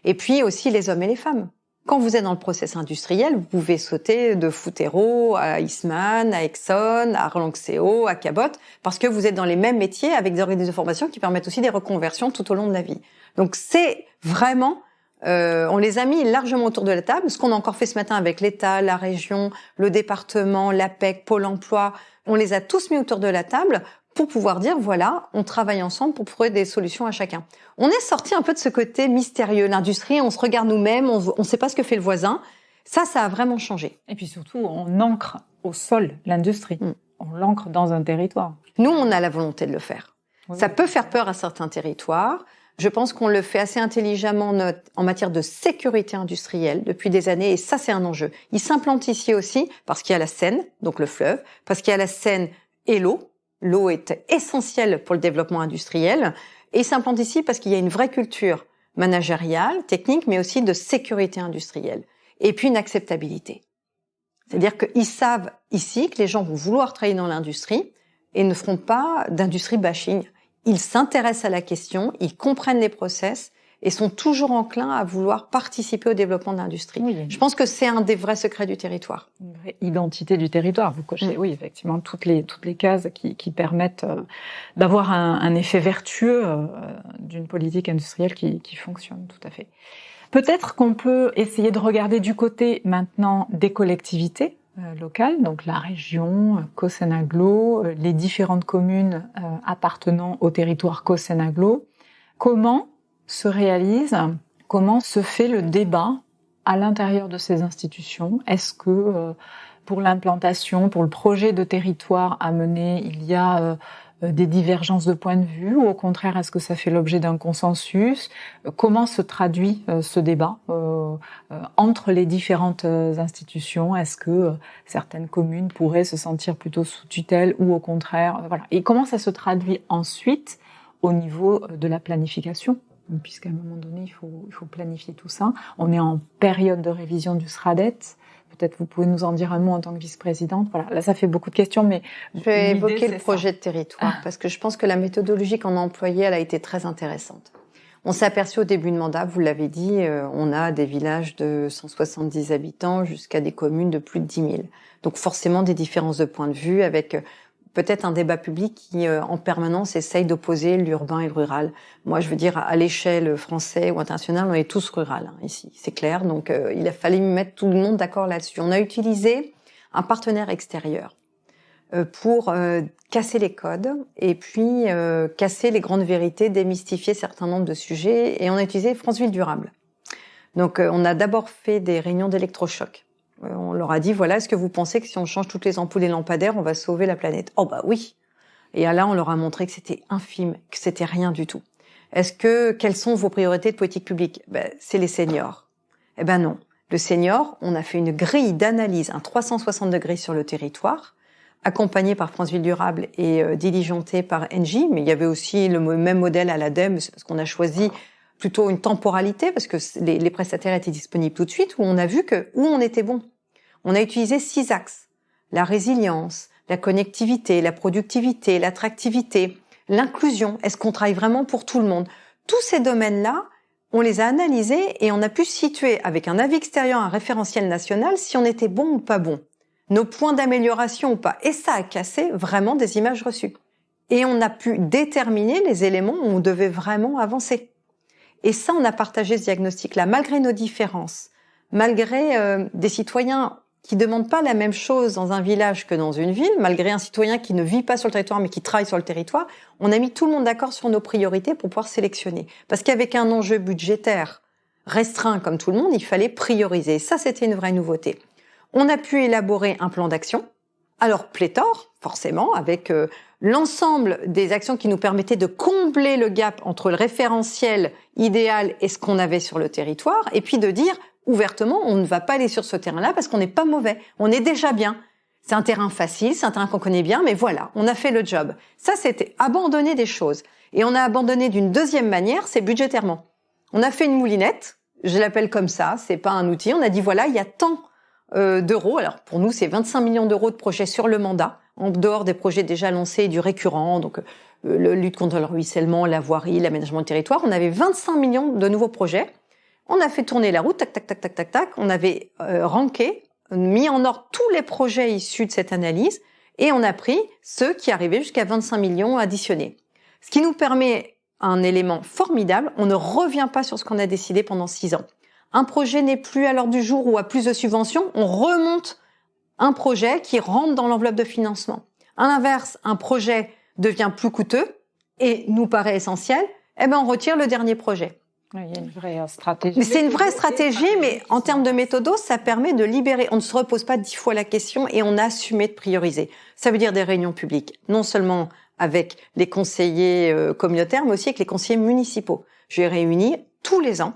Et puis aussi les hommes et les femmes. Quand vous êtes dans le process industriel, vous pouvez sauter de Futero à Eastman, à Exxon, à Lanxeo, à Cabot, parce que vous êtes dans les mêmes métiers avec des organismes de formation qui permettent aussi des reconversions tout au long de la vie. Donc c'est vraiment, on les a mis largement autour de la table. Ce qu'on a encore fait ce matin avec l'État, la région, le département, l'APEC, Pôle emploi, on les a tous mis autour de la table pour pouvoir dire, voilà, on travaille ensemble pour trouver des solutions à chacun. On est sorti un peu de ce côté mystérieux. L'industrie, on se regarde nous-mêmes, on ne sait pas ce que fait le voisin. Ça a vraiment changé. Et puis surtout, on ancre au sol l'industrie. On l'ancre dans un territoire. Nous, on a la volonté de le faire. Ça peut faire peur à certains territoires. Je pense qu'on le fait assez intelligemment en matière de sécurité industrielle depuis des années, et ça, c'est un enjeu. Il s'implante ici aussi parce qu'il y a la Seine, donc le fleuve, parce qu'il y a la Seine et l'eau. L'eau est essentielle pour le développement industriel, et il s'implante ici parce qu'il y a une vraie culture managériale, technique, mais aussi de sécurité industrielle. Et puis une acceptabilité. C'est-à-dire qu'ils savent ici que les gens vont vouloir travailler dans l'industrie et ne feront pas d'industrie bashing. Ils s'intéressent à la question, ils comprennent les process et sont toujours enclins à vouloir participer au développement de l'industrie. Oui. Je pense que c'est un des vrais secrets du territoire. Une vraie identité du territoire. Vous cochez, oui, effectivement, toutes les cases qui permettent d'avoir un effet vertueux d'une politique industrielle qui fonctionne, tout à fait. Peut-être qu'on peut essayer de regarder du côté maintenant des collectivités locales, donc la région, Cossenaglo, les différentes communes appartenant au territoire Cossenaglo. Comment se réalise, comment se fait le débat à l'intérieur de ces institutions ? Est-ce que pour l'implantation, pour le projet de territoire à mener, il y a des divergences de point de vue ou au contraire, est-ce que ça fait l'objet d'un consensus? Comment se traduit ce débat entre les différentes institutions? Est-ce que certaines communes pourraient se sentir plutôt sous tutelle ou au contraire? Voilà. Et comment ça se traduit ensuite au niveau de la planification? Puisqu'à un moment donné, il faut planifier tout ça. On est en période de révision du SRADET. Peut-être vous pouvez nous en dire un mot en tant que vice-présidente. Voilà, là ça fait beaucoup de questions, mais je vais évoquer le projet de territoire parce que je pense que la méthodologie qu'on a employée, elle a été très intéressante. On s'est aperçu au début de mandat, vous l'avez dit, on a des villages de 170 habitants jusqu'à des communes de plus de 10 000. Donc forcément des différences de point de vue avec peut-être un débat public qui, en permanence, essaye d'opposer l'urbain et le rural. Moi, je veux dire, à l'échelle française ou internationale, on est tous rurales ici, c'est clair. Donc, il a fallu mettre tout le monde d'accord là-dessus. On a utilisé un partenaire extérieur pour casser les codes et puis casser les grandes vérités, démystifier certains nombres de sujets. Et on a utilisé France Ville Durable. Donc, on a d'abord fait des réunions d'électrochoc. On leur a dit, voilà, est-ce que vous pensez que si on change toutes les ampoules et lampadaires, on va sauver la planète? Oh bah oui. Et là, on leur a montré que c'était infime, que c'était rien du tout. Quelles sont vos priorités de politique publique? C'est les seniors. Eh ben non. Le senior, on a fait une grille d'analyse, un 360 degrés sur le territoire, accompagné par France Ville Durable et diligenté par Engie, mais il y avait aussi le même modèle à l'ADEME, parce qu'on a choisi plutôt une temporalité, parce que les prestataires étaient disponibles tout de suite, où on a vu où on était bon. On a utilisé 6 axes. La résilience, la connectivité, la productivité, l'attractivité, l'inclusion. Est-ce qu'on travaille vraiment pour tout le monde? Tous ces domaines-là, on les a analysés et on a pu situer avec un avis extérieur, un référentiel national, si on était bon ou pas bon. Nos points d'amélioration ou pas. Et ça a cassé vraiment des images reçues. Et on a pu déterminer les éléments où on devait vraiment avancer. Et ça, on a partagé ce diagnostic-là, malgré nos différences, malgré des citoyens qui demandent pas la même chose dans un village que dans une ville, malgré un citoyen qui ne vit pas sur le territoire mais qui travaille sur le territoire, on a mis tout le monde d'accord sur nos priorités pour pouvoir sélectionner. Parce qu'avec un enjeu budgétaire restreint comme tout le monde, il fallait prioriser. Ça, c'était une vraie nouveauté. On a pu élaborer un plan d'action, alors pléthore, forcément, avec l'ensemble des actions qui nous permettaient de combler le gap entre le référentiel idéal et ce qu'on avait sur le territoire, et puis de dire ouvertement, on ne va pas aller sur ce terrain-là parce qu'on n'est pas mauvais, on est déjà bien. C'est un terrain facile, c'est un terrain qu'on connaît bien, mais voilà, on a fait le job. Ça, c'était abandonner des choses. Et on a abandonné d'une deuxième manière, c'est budgétairement. On a fait une moulinette, je l'appelle comme ça, c'est pas un outil, on a dit voilà, il y a tant d'euros. Alors pour nous, c'est 25 millions d'euros de projets sur le mandat, en dehors des projets déjà lancés et du récurrent, donc le lutte contre le ruissellement, la voirie, l'aménagement du territoire. On avait 25 millions de nouveaux projets. On a fait tourner la route, tac, tac, tac, tac, tac, tac. On avait ranké, mis en ordre tous les projets issus de cette analyse et on a pris ceux qui arrivaient jusqu'à 25 millions additionnés. Ce qui nous permet un élément formidable, on ne revient pas sur ce qu'on a décidé pendant 6 ans. Un projet n'est plus à l'ordre du jour ou à plus de subventions, on remonte un projet qui rentre dans l'enveloppe de financement. À l'inverse, un projet devient plus coûteux et nous paraît essentiel, on retire le dernier projet. Il y a une vraie stratégie. Mais c'est une vraie stratégie, mais en termes de méthodo, ça permet de libérer. On ne se repose pas 10 fois la question et on a assumé de prioriser. Ça veut dire des réunions publiques, non seulement avec les conseillers communautaires, mais aussi avec les conseillers municipaux. Je les réunis tous les ans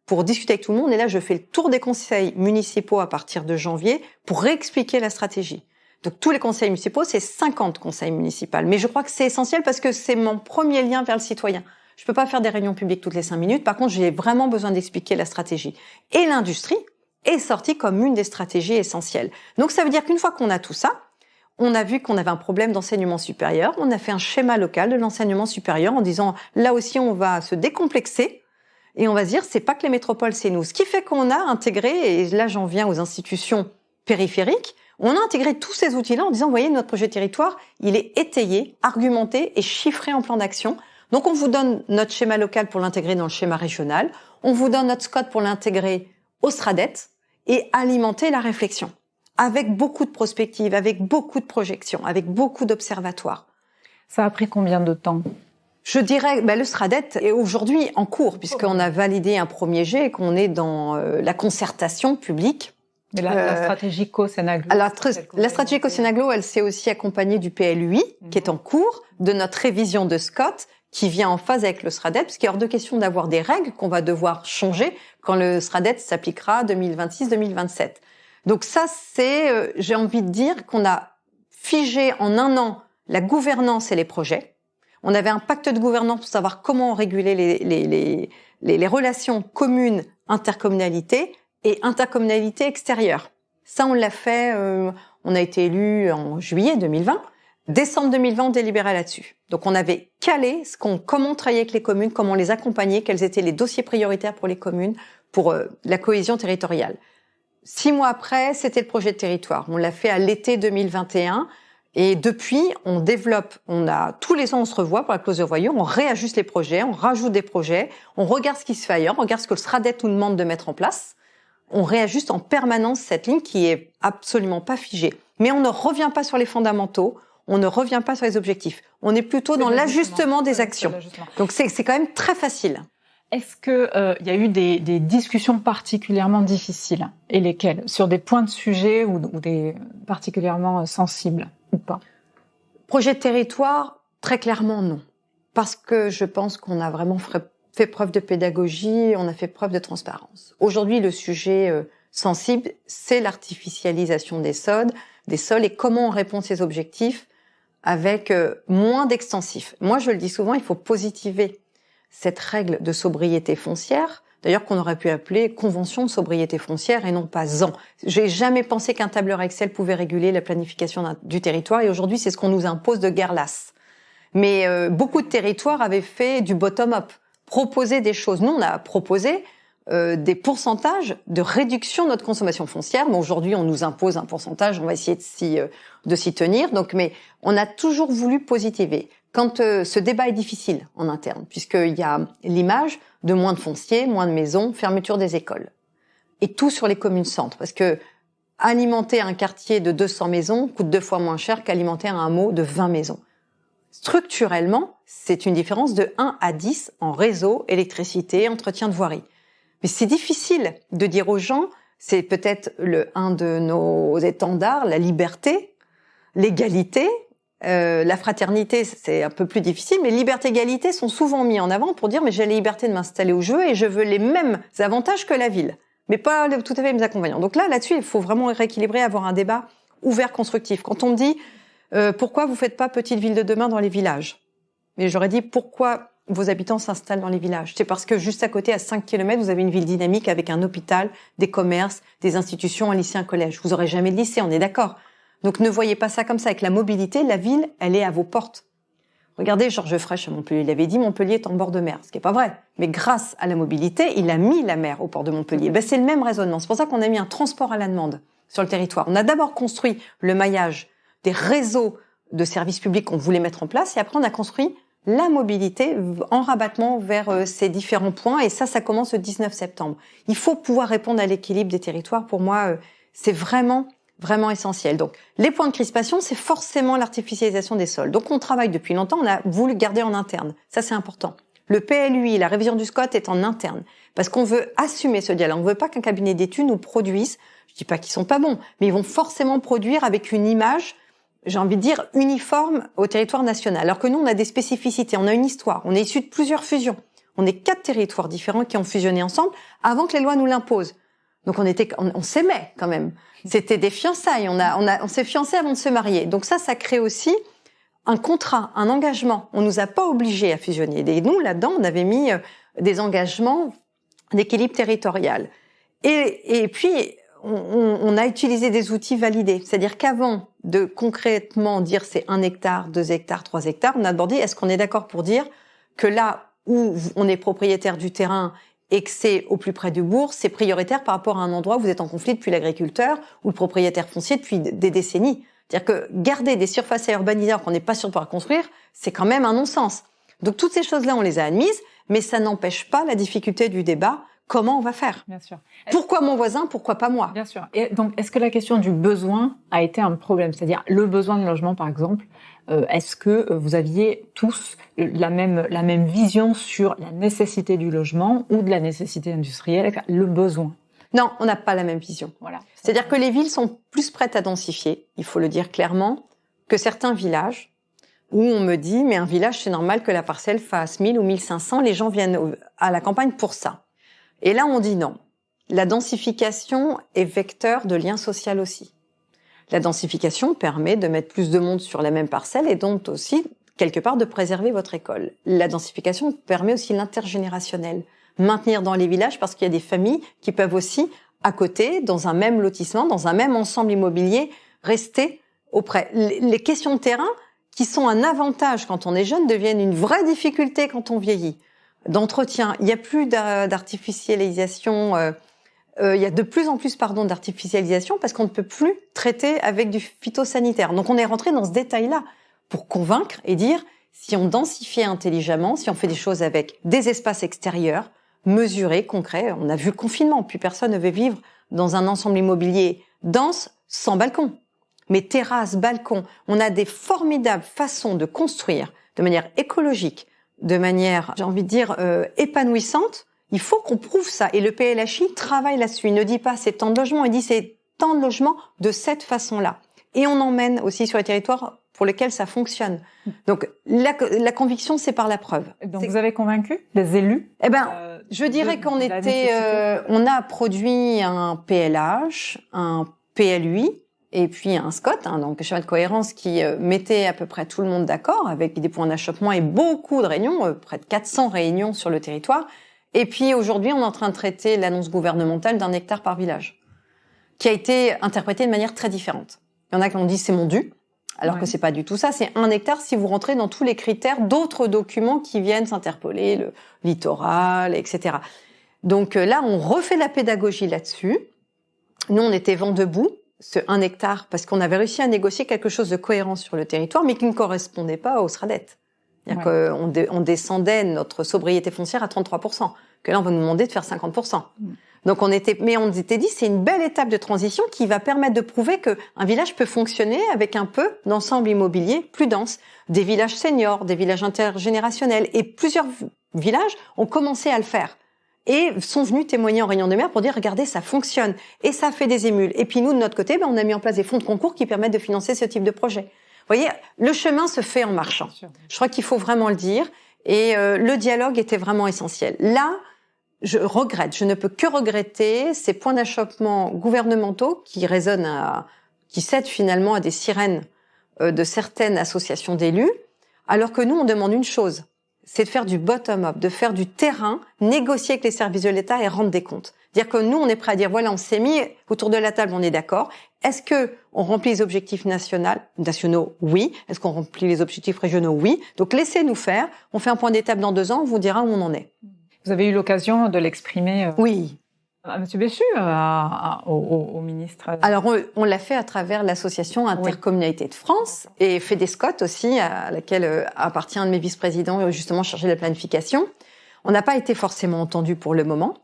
pour discuter avec tout le monde. Et là, je fais le tour des conseils municipaux à partir de janvier pour réexpliquer la stratégie. Donc, tous les conseils municipaux, c'est 50 conseils municipaux. Mais je crois que c'est essentiel parce que c'est mon premier lien vers le citoyen. Je peux pas faire des réunions publiques toutes les 5 minutes. Par contre, j'ai vraiment besoin d'expliquer la stratégie. Et l'industrie est sortie comme une des stratégies essentielles. Donc, ça veut dire qu'une fois qu'on a tout ça, on a vu qu'on avait un problème d'enseignement supérieur. On a fait un schéma local de l'enseignement supérieur en disant, là aussi, on va se décomplexer et on va se dire, c'est pas que les métropoles, c'est nous. Ce qui fait qu'on a intégré, et là, j'en viens aux institutions périphériques, on a intégré tous ces outils-là en disant, vous voyez, notre projet de territoire, il est étayé, argumenté et chiffré en plan d'action. Donc, on vous donne notre schéma local pour l'intégrer dans le schéma régional. On vous donne notre SCOT pour l'intégrer au SRADET et alimenter la réflexion. Avec beaucoup de prospectives, avec beaucoup de projections, avec beaucoup d'observatoires. Ça a pris combien de temps? Je dirais, le SRADET est aujourd'hui en cours, puisqu'on a validé un premier jet et qu'on est dans la concertation publique. Mais la stratégie Co-Senaglo. Alors, la stratégie Co-Senaglo, elle s'est aussi accompagnée du PLUI, qui est en cours, de notre révision de Scott, qui vient en phase avec le SRADET, parce qu'il est hors de question d'avoir des règles qu'on va devoir changer quand le SRADET s'appliquera 2026-2027. Donc ça, c'est, j'ai envie de dire qu'on a figé en un an la gouvernance et les projets. On avait un pacte de gouvernance pour savoir comment réguler les relations communes, intercommunalité et intercommunalité extérieure. Ça, on l'a fait, on a été élu en juillet 2020. Décembre 2020, on délibérait là-dessus. Donc, on avait calé comment travailler avec les communes, comment les accompagner, quels étaient les dossiers prioritaires pour les communes, pour la cohésion territoriale. 6 mois après, c'était le projet de territoire. On l'a fait à l'été 2021. Et depuis, on développe, tous les ans, on se revoit pour la clause de revoyure, on réajuste les projets, on rajoute des projets, on regarde ce qui se fait ailleurs, on regarde ce que le SRADET nous demande de mettre en place. On réajuste en permanence cette ligne qui est absolument pas figée. Mais on ne revient pas sur les fondamentaux, on ne revient pas sur les objectifs. On est plutôt dans l'ajustement des actions. Donc c'est quand même très facile. Est-ce que y a eu des discussions particulièrement difficiles, et lesquelles, sur des points de sujet ou des particulièrement sensibles ou pas? Projet de territoire, très clairement non, parce que je pense qu'on a vraiment fait preuve de pédagogie, on a fait preuve de transparence. Aujourd'hui, le sujet sensible, c'est l'artificialisation des sols et comment on répond à ces objectifs avec moins d'extensifs. Moi, je le dis souvent, il faut positiver cette règle de sobriété foncière, d'ailleurs qu'on aurait pu appeler convention de sobriété foncière et non pas ZAN. J'ai jamais pensé qu'un tableur Excel pouvait réguler la planification du territoire et aujourd'hui c'est ce qu'on nous impose de guerre lasse. Mais beaucoup de territoires avaient fait du bottom-up, proposé des choses. Nous on a proposé des pourcentages de réduction de notre consommation foncière, mais aujourd'hui on nous impose un pourcentage, on va essayer de s'y tenir. Donc, mais on a toujours voulu positiver. Quand ce débat est difficile en interne, puisqu'il y a l'image de moins de fonciers, moins de maisons, fermeture des écoles. Et tout sur les communes-centres, parce que alimenter un quartier de 200 maisons coûte 2 fois moins cher qu'alimenter un hameau de 20 maisons. Structurellement, c'est une différence de 1 à 10 en réseau, électricité, entretien de voirie. Mais c'est difficile de dire aux gens, c'est peut-être un de nos étendards, la liberté, l'égalité, la fraternité, c'est un peu plus difficile, mais liberté et égalité sont souvent mis en avant pour dire mais j'ai la liberté de m'installer où je veux et je veux les mêmes avantages que la ville, mais pas tout à fait les mêmes inconvénients. Donc là-dessus, il faut vraiment rééquilibrer, avoir un débat ouvert, constructif. Quand on me dit pourquoi vous faites pas petite ville de demain dans les villages, mais j'aurais dit pourquoi vos habitants s'installent dans les villages. C'est parce que juste à côté, à 5 km, vous avez une ville dynamique avec un hôpital, des commerces, des institutions, un lycée, un collège. Vous aurez jamais de lycée, on est d'accord. Donc ne voyez pas ça comme ça. Avec la mobilité, la ville, elle est à vos portes. Regardez Georges Frêche à Montpellier. Il avait dit Montpellier est en bord de mer, ce qui est pas vrai. Mais grâce à la mobilité, il a mis la mer au port de Montpellier. Ben, c'est le même raisonnement. C'est pour ça qu'on a mis un transport à la demande sur le territoire. On a d'abord construit le maillage des réseaux de services publics qu'on voulait mettre en place et après on a construit la mobilité en rabattement vers ces différents points. Et ça commence le 19 septembre. Il faut pouvoir répondre à l'équilibre des territoires. Pour moi, c'est vraiment essentiel. Donc, les points de crispation, c'est forcément l'artificialisation des sols. Donc, on travaille depuis longtemps, on a voulu garder en interne. Ça, c'est important. Le PLUI, la révision du SCOT est en interne. Parce qu'on veut assumer ce dialogue. On veut pas qu'un cabinet d'études nous produise, je dis pas qu'ils sont pas bons, mais ils vont forcément produire avec une image, j'ai envie de dire, uniforme au territoire national. Alors que nous, on a des spécificités, on a une histoire, on est issu de plusieurs fusions. On est 4 territoires différents qui ont fusionné ensemble avant que les lois nous l'imposent. Donc on s'aimait quand même. C'était des fiançailles. On s'est fiancés avant de se marier. Donc ça crée aussi un contrat, un engagement. On nous a pas obligés à fusionner. Et nous, là-dedans, on avait mis des engagements d'équilibre territorial. Et puis, on a utilisé des outils validés. C'est-à-dire qu'avant de concrètement dire c'est 1 hectare, 2 hectares, 3 hectares, on a abordé est-ce qu'on est d'accord pour dire que là où on est propriétaire du terrain et que c'est au plus près du bourg, c'est prioritaire par rapport à un endroit où vous êtes en conflit depuis l'agriculteur ou le propriétaire foncier depuis des décennies. C'est-à-dire que garder des surfaces à urbaniser alors qu'on n'est pas sûr de pouvoir construire, c'est quand même un non-sens. Donc toutes ces choses-là, on les a admises, mais ça n'empêche pas la difficulté du débat. Comment on va faire? Bien sûr. Pourquoi mon voisin? Pourquoi pas moi? Bien sûr. Et donc, est-ce que la question du besoin a été un problème? C'est-à-dire, le besoin de logement, par exemple, est-ce que vous aviez tous la même vision sur la nécessité du logement ou de la nécessité industrielle, le besoin? Non, on n'a pas la même vision. Voilà. C'est-à-dire que les villes sont plus prêtes à densifier, il faut le dire clairement, que certains villages où on me dit, mais un village, c'est normal que la parcelle fasse 1000 ou 1500, les gens viennent à la campagne pour ça. Et là, on dit non. La densification est vecteur de lien social aussi. La densification permet de mettre plus de monde sur la même parcelle et donc aussi, quelque part, de préserver votre école. La densification permet aussi l'intergénérationnel. Maintenir dans les villages parce qu'il y a des familles qui peuvent aussi, à côté, dans un même lotissement, dans un même ensemble immobilier, rester auprès. Les questions de terrain, qui sont un avantage quand on est jeune, deviennent une vraie difficulté quand on vieillit. D'entretien, il n'y a plus d'artificialisation, il y a de plus en plus d'artificialisation parce qu'on ne peut plus traiter avec du phytosanitaire. Donc on est rentré dans ce détail-là pour convaincre et dire si on densifiait intelligemment, si on fait des choses avec des espaces extérieurs, mesurés, concrets. On a vu le confinement, plus personne ne veut vivre dans un ensemble immobilier dense sans balcon. Mais terrasses, balcons, on a des formidables façons de construire de manière écologique, de manière, j'ai envie de dire, épanouissante. Il faut qu'on prouve ça. Et le PLHI travaille là-dessus. Il ne dit pas c'est tant de logements, il dit c'est tant de logements de cette façon-là. Et on emmène aussi sur les territoires pour lesquels ça fonctionne. Donc la conviction, c'est par la preuve. Donc vous avez convaincu les élus? Eh ben, je dirais qu'on on a produit un PLH, un PLUI, et puis un SCOT, donc schéma de cohérence qui mettait à peu près tout le monde d'accord avec des points d'achoppement et beaucoup de réunions, près de 400 réunions sur le territoire. Et puis aujourd'hui, on est en train de traiter l'annonce gouvernementale d'1 hectare par village, qui a été interprétée de manière très différente. Il y en a qui ont dit c'est mon dû, alors que c'est pas du tout ça. C'est 1 hectare si vous rentrez dans tous les critères d'autres documents qui viennent s'interpeller, le littoral, etc. Donc là, on refait la pédagogie là-dessus. Nous, on était vent debout. Ce 1 hectare, parce qu'on avait réussi à négocier quelque chose de cohérent sur le territoire, mais qui ne correspondait pas au SRADET. C'est-à-dire qu'on descendait notre sobriété foncière à 33%, que là, on va nous demander de faire 50%. Donc on s'était dit, c'est une belle étape de transition qui va permettre de prouver qu'un village peut fonctionner avec un peu d'ensemble immobilier plus dense, des villages seniors, des villages intergénérationnels, et plusieurs villages ont commencé à le faire. Et sont venus témoigner en réunion de maire pour dire, regardez, ça fonctionne. Et ça fait des émules. Et puis nous, de notre côté, on a mis en place des fonds de concours qui permettent de financer ce type de projet. Vous voyez, le chemin se fait en marchant. Je crois qu'il faut vraiment le dire. Et le dialogue était vraiment essentiel. Là, je ne peux que regretter ces points d'achoppement gouvernementaux qui cèdent finalement à des sirènes de certaines associations d'élus, alors que nous, on demande une chose. C'est de faire du bottom-up, de faire du terrain, négocier avec les services de l'État et rendre des comptes. Dire que nous, on est prêt à dire, voilà, on s'est mis autour de la table, on est d'accord. Est-ce que on remplit les objectifs nationaux? Oui. Est-ce qu'on remplit les objectifs régionaux? Oui. Donc, laissez-nous faire. On fait un point d'étape dans 2 ans, on vous dira où on en est. Vous avez eu l'occasion de l'exprimer oui. à M. Béchu, au ministre. Alors, on l'a fait à travers l'association Intercommunalité de France et FEDESCOT aussi, à laquelle appartient un de mes vice-présidents, justement chargé de la planification. On n'a pas été forcément entendu pour le moment.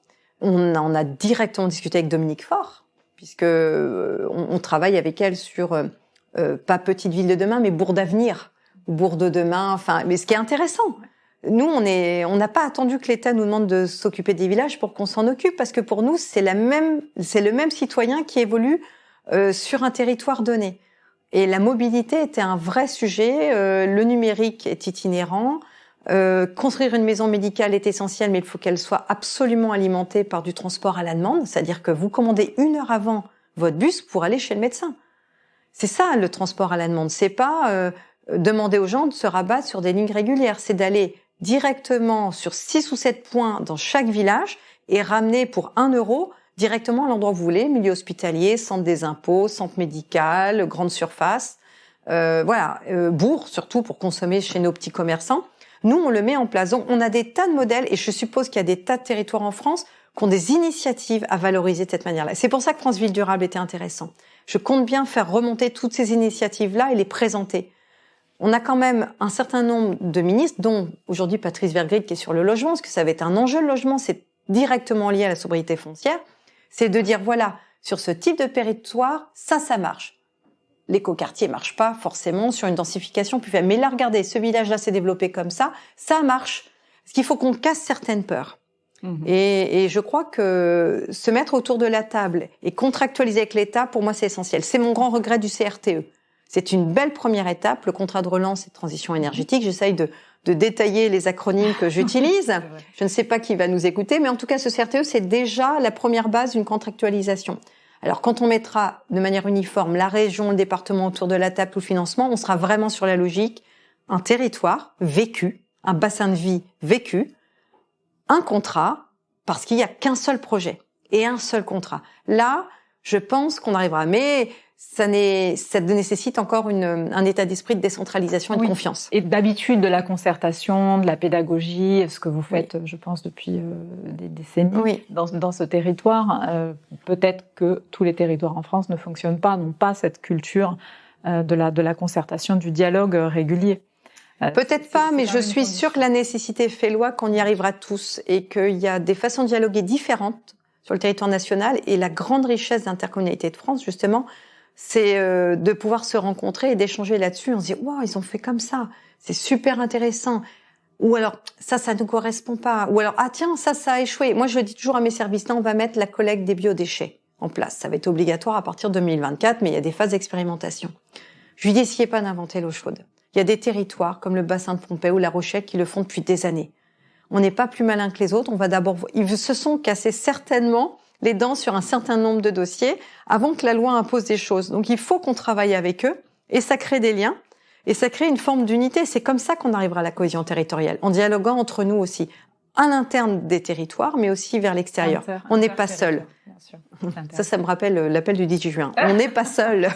On en a directement discuté avec Dominique Faure, puisque on travaille avec elle sur pas Petite Ville de demain, mais Bourg d'avenir, ou Bourg de demain. Enfin, mais ce qui est intéressant. Nous, on n'a pas attendu que l'État nous demande de s'occuper des villages pour qu'on s'en occupe, parce que pour nous, c'est le même citoyen qui évolue sur un territoire donné. Et la mobilité était un vrai sujet. Le numérique est itinérant. Construire une maison médicale est essentiel, mais il faut qu'elle soit absolument alimentée par du transport à la demande, c'est-à-dire que vous commandez 1 heure avant votre bus pour aller chez le médecin. C'est ça le transport à la demande. C'est pas demander aux gens de se rabattre sur des lignes régulières, c'est d'aller directement sur 6 ou 7 points dans chaque village et ramener pour 1 euro directement à l'endroit où vous voulez, milieu hospitalier, centre des impôts, centre médical, grande surface, bourg surtout pour consommer chez nos petits commerçants. Nous, on le met en place. Donc, on a des tas de modèles et je suppose qu'il y a des tas de territoires en France qui ont des initiatives à valoriser de cette manière-là. C'est pour ça que France Ville Durable était intéressant. Je compte bien faire remonter toutes ces initiatives-là et les présenter. On a quand même un certain nombre de ministres, dont aujourd'hui Patrice Vergrit qui est sur le logement, parce que ça va être un enjeu le logement, c'est directement lié à la sobriété foncière, c'est de dire voilà, sur ce type de territoire, ça marche. L'écoquartier marche pas forcément sur une densification plus faible. Mais là, regardez, ce village-là s'est développé comme ça marche. Parce qu'il faut qu'on casse certaines peurs. Et je crois que se mettre autour de la table et contractualiser avec l'État, pour moi, c'est essentiel. C'est mon grand regret du CRTE. C'est une belle première étape, le contrat de relance et de transition énergétique. J'essaye de détailler les acronymes que j'utilise. Je ne sais pas qui va nous écouter, mais en tout cas, ce CRTE, c'est déjà la première base d'une contractualisation. Alors, quand on mettra de manière uniforme la région, le département autour de la table ou le financement, on sera vraiment sur la logique, un territoire vécu, un bassin de vie vécu, un contrat, parce qu'il n'y a qu'un seul projet et un seul contrat. Là, je pense qu'on arrivera. Mais ça nécessite encore un état d'esprit de décentralisation et de confiance. Et d'habitude de la concertation, de la pédagogie, ce que vous faites, je pense, depuis des décennies dans ce territoire. Peut-être que tous les territoires en France ne fonctionnent pas, n'ont pas cette culture de la concertation, du dialogue régulier. Peut-être pas, mais je suis sûre que la nécessité fait loi, qu'on y arrivera tous et qu'il y a des façons de dialoguer différentes sur le territoire national. Et la grande richesse d'intercommunalité de France, justement, c'est de pouvoir se rencontrer et d'échanger là-dessus. On se dit, waouh, ils ont fait comme ça, c'est super intéressant. Ou alors, ça ne correspond pas. Ou alors, ah tiens, ça a échoué. Moi, je dis toujours à mes services, là, on va mettre la collecte des biodéchets en place. Ça va être obligatoire à partir de 2024, mais il y a des phases d'expérimentation. Je lui dis, essayez pas d'inventer l'eau chaude. Il y a des territoires comme le bassin de Pompée ou la Rochelle qui le font depuis des années. On n'est pas plus malin que les autres. On va d'abord, ils se sont cassés certainement les dents sur un certain nombre de dossiers avant que la loi impose des choses. Donc il faut qu'on travaille avec eux et ça crée des liens et ça crée une forme d'unité. C'est comme ça qu'on arrivera à la cohésion territoriale, en dialoguant entre nous aussi, à l'interne des territoires, mais aussi vers l'extérieur. On n'est pas seul. Ça me rappelle l'appel du 18 juin. On n'est pas seul.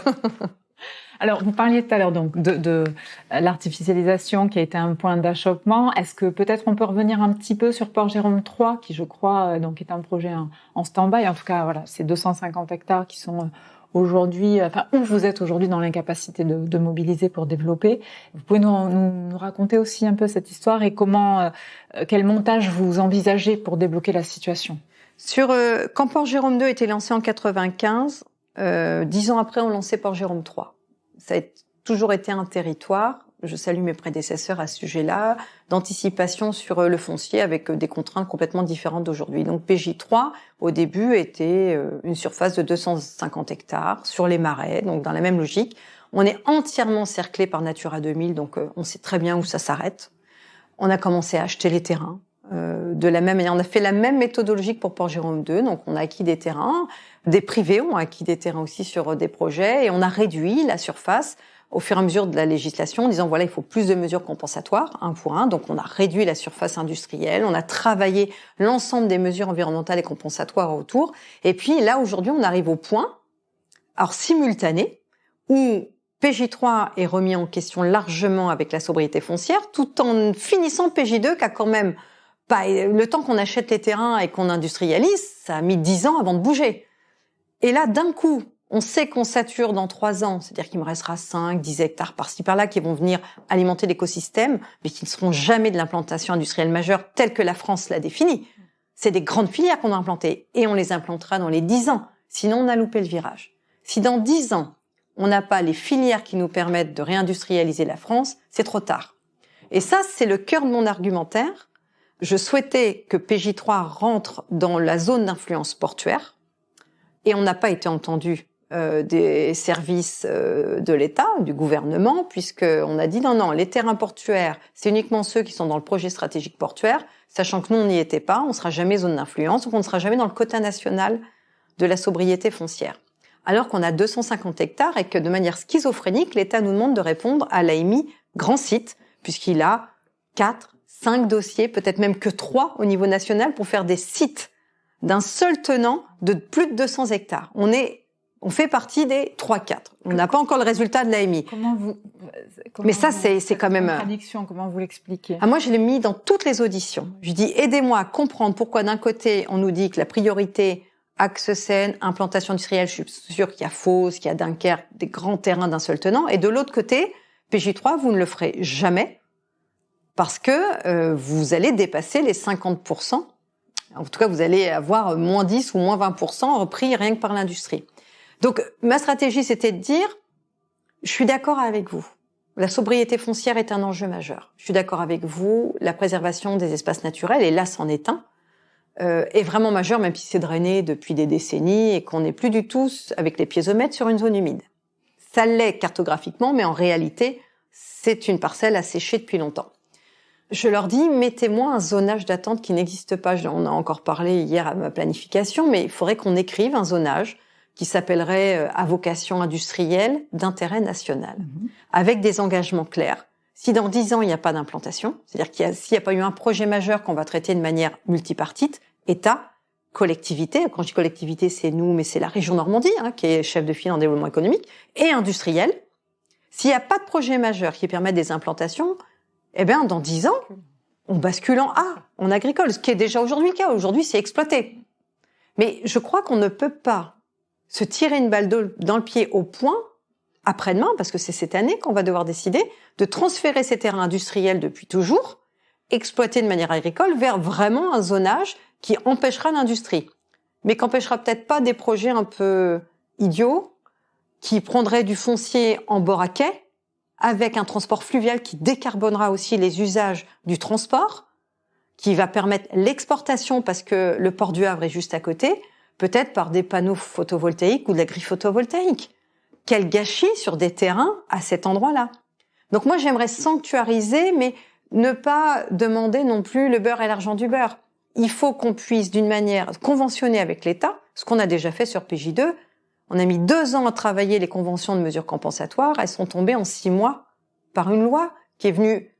Alors, vous parliez tout à l'heure donc de l'artificialisation qui a été un point d'achoppement. Est-ce que peut-être on peut revenir un petit peu sur Port-Jérôme 3, qui je crois donc est un projet en stand-by. En tout cas, voilà, c'est 250 hectares qui sont aujourd'hui, où vous êtes aujourd'hui dans l'incapacité de mobiliser pour développer. Vous pouvez nous raconter aussi un peu cette histoire et quel montage vous envisagez pour débloquer la situation? Quand Port-Jérôme 2 a été lancé en 95, 10 ans après, on lançait Port-Jérôme 3. Ça a toujours été un territoire, je salue mes prédécesseurs à ce sujet-là, d'anticipation sur le foncier avec des contraintes complètement différentes d'aujourd'hui. Donc PJ3, au début, était une surface de 250 hectares sur les marais, donc dans la même logique. On est entièrement cerclé par Natura 2000, donc on sait très bien où ça s'arrête. On a commencé à acheter les terrains. De la même manière, on a fait la même méthodologie que pour Port-Jérôme 2, donc on a acquis des terrains, des privés ont acquis des terrains aussi sur des projets, et on a réduit la surface au fur et à mesure de la législation, en disant voilà, il faut plus de mesures compensatoires, 1 pour 1, donc on a réduit la surface industrielle, on a travaillé l'ensemble des mesures environnementales et compensatoires autour, et puis là, aujourd'hui, on arrive au point, alors simultané, où PJ3 est remis en question largement avec la sobriété foncière, tout en finissant PJ2, qui a quand même le temps qu'on achète les terrains et qu'on industrialise, ça a mis 10 ans avant de bouger. Et là, d'un coup, on sait qu'on sature dans 3 ans, c'est-à-dire qu'il me restera 5, 10 hectares par-ci par-là qui vont venir alimenter l'écosystème, mais qui ne seront jamais de l'implantation industrielle majeure telle que la France l'a définie. C'est des grandes filières qu'on a implantées et on les implantera dans les 10 ans. Sinon, on a loupé le virage. Si dans 10 ans, on n'a pas les filières qui nous permettent de réindustrialiser la France, c'est trop tard. Et ça, c'est le cœur de mon argumentaire. Je souhaitais que PJ3 rentre dans la zone d'influence portuaire et on n'a pas été entendu des services de l'État, du gouvernement, puisqu'on a dit non, les terrains portuaires, c'est uniquement ceux qui sont dans le projet stratégique portuaire, sachant que nous, on n'y était pas, on ne sera jamais zone d'influence, donc on ne sera jamais dans le quota national de la sobriété foncière. Alors qu'on a 250 hectares et que de manière schizophrénique, l'État nous demande de répondre à l'AMI grand site, puisqu'il a 4, 5 dossiers, peut-être même que 3 au niveau national pour faire des sites d'un seul tenant de plus de 200 hectares. On fait partie des 3-4. On n'a pas encore le résultat de l'AMI. Mais ça, c'est quand même... Contradiction, comment vous l'expliquez? Moi, je l'ai mis dans toutes les auditions. Je dis, aidez-moi à comprendre pourquoi d'un côté, on nous dit que la priorité, axe Seine, implantation industrielle, je suis sûre qu'il y a Fos, qu'il y a Dunkerque, des grands terrains d'un seul tenant. Et de l'autre côté, PJ3, vous ne le ferez jamais parce que vous allez dépasser les 50%. En tout cas, vous allez avoir moins 10 ou moins 20% repris rien que par l'industrie. Donc, ma stratégie, c'était de dire, je suis d'accord avec vous. La sobriété foncière est un enjeu majeur. Je suis d'accord avec vous. La préservation des espaces naturels, et là, c'en est un. est vraiment majeur, même si c'est drainé depuis des décennies et qu'on n'est plus du tout avec les piézomètres sur une zone humide. Ça l'est cartographiquement, mais en réalité, c'est une parcelle asséchée depuis longtemps. Je leur dis, mettez-moi un zonage d'attente qui n'existe pas. On a encore parlé hier à ma planification, mais il faudrait qu'on écrive un zonage qui s'appellerait à vocation industrielle d'intérêt national, avec des engagements clairs. Si dans 10 ans, il n'y a pas d'implantation, c'est-à-dire s'il n'y a pas eu un projet majeur qu'on va traiter de manière multipartite, État, collectivité, quand je dis collectivité, c'est nous, mais c'est la région Normandie, qui est chef de file en développement économique, et industriel. S'il n'y a pas de projet majeur qui permette des implantations, eh bien, dans 10 ans, on bascule en agricole, ce qui est déjà aujourd'hui le cas. Aujourd'hui, c'est exploité. Mais je crois qu'on ne peut pas se tirer une balle dans le pied au point, après-demain, parce que c'est cette année qu'on va devoir décider de transférer ces terrains industriels depuis toujours, exploités de manière agricole, vers vraiment un zonage qui empêchera l'industrie. Mais qu'empêchera peut-être pas des projets un peu idiots, qui prendraient du foncier en bord à quai, avec un transport fluvial qui décarbonera aussi les usages du transport, qui va permettre l'exportation parce que le port du Havre est juste à côté, peut-être par des panneaux photovoltaïques ou de la grille photovoltaïque. Quel gâchis sur des terrains à cet endroit-là. Donc moi, j'aimerais sanctuariser, mais ne pas demander non plus le beurre et l'argent du beurre. Il faut qu'on puisse, d'une manière conventionnée avec l'État, ce qu'on a déjà fait sur PJ2. On a mis 2 ans à travailler les conventions de mesures compensatoires. Elles sont tombées en 6 mois par une loi qui est venue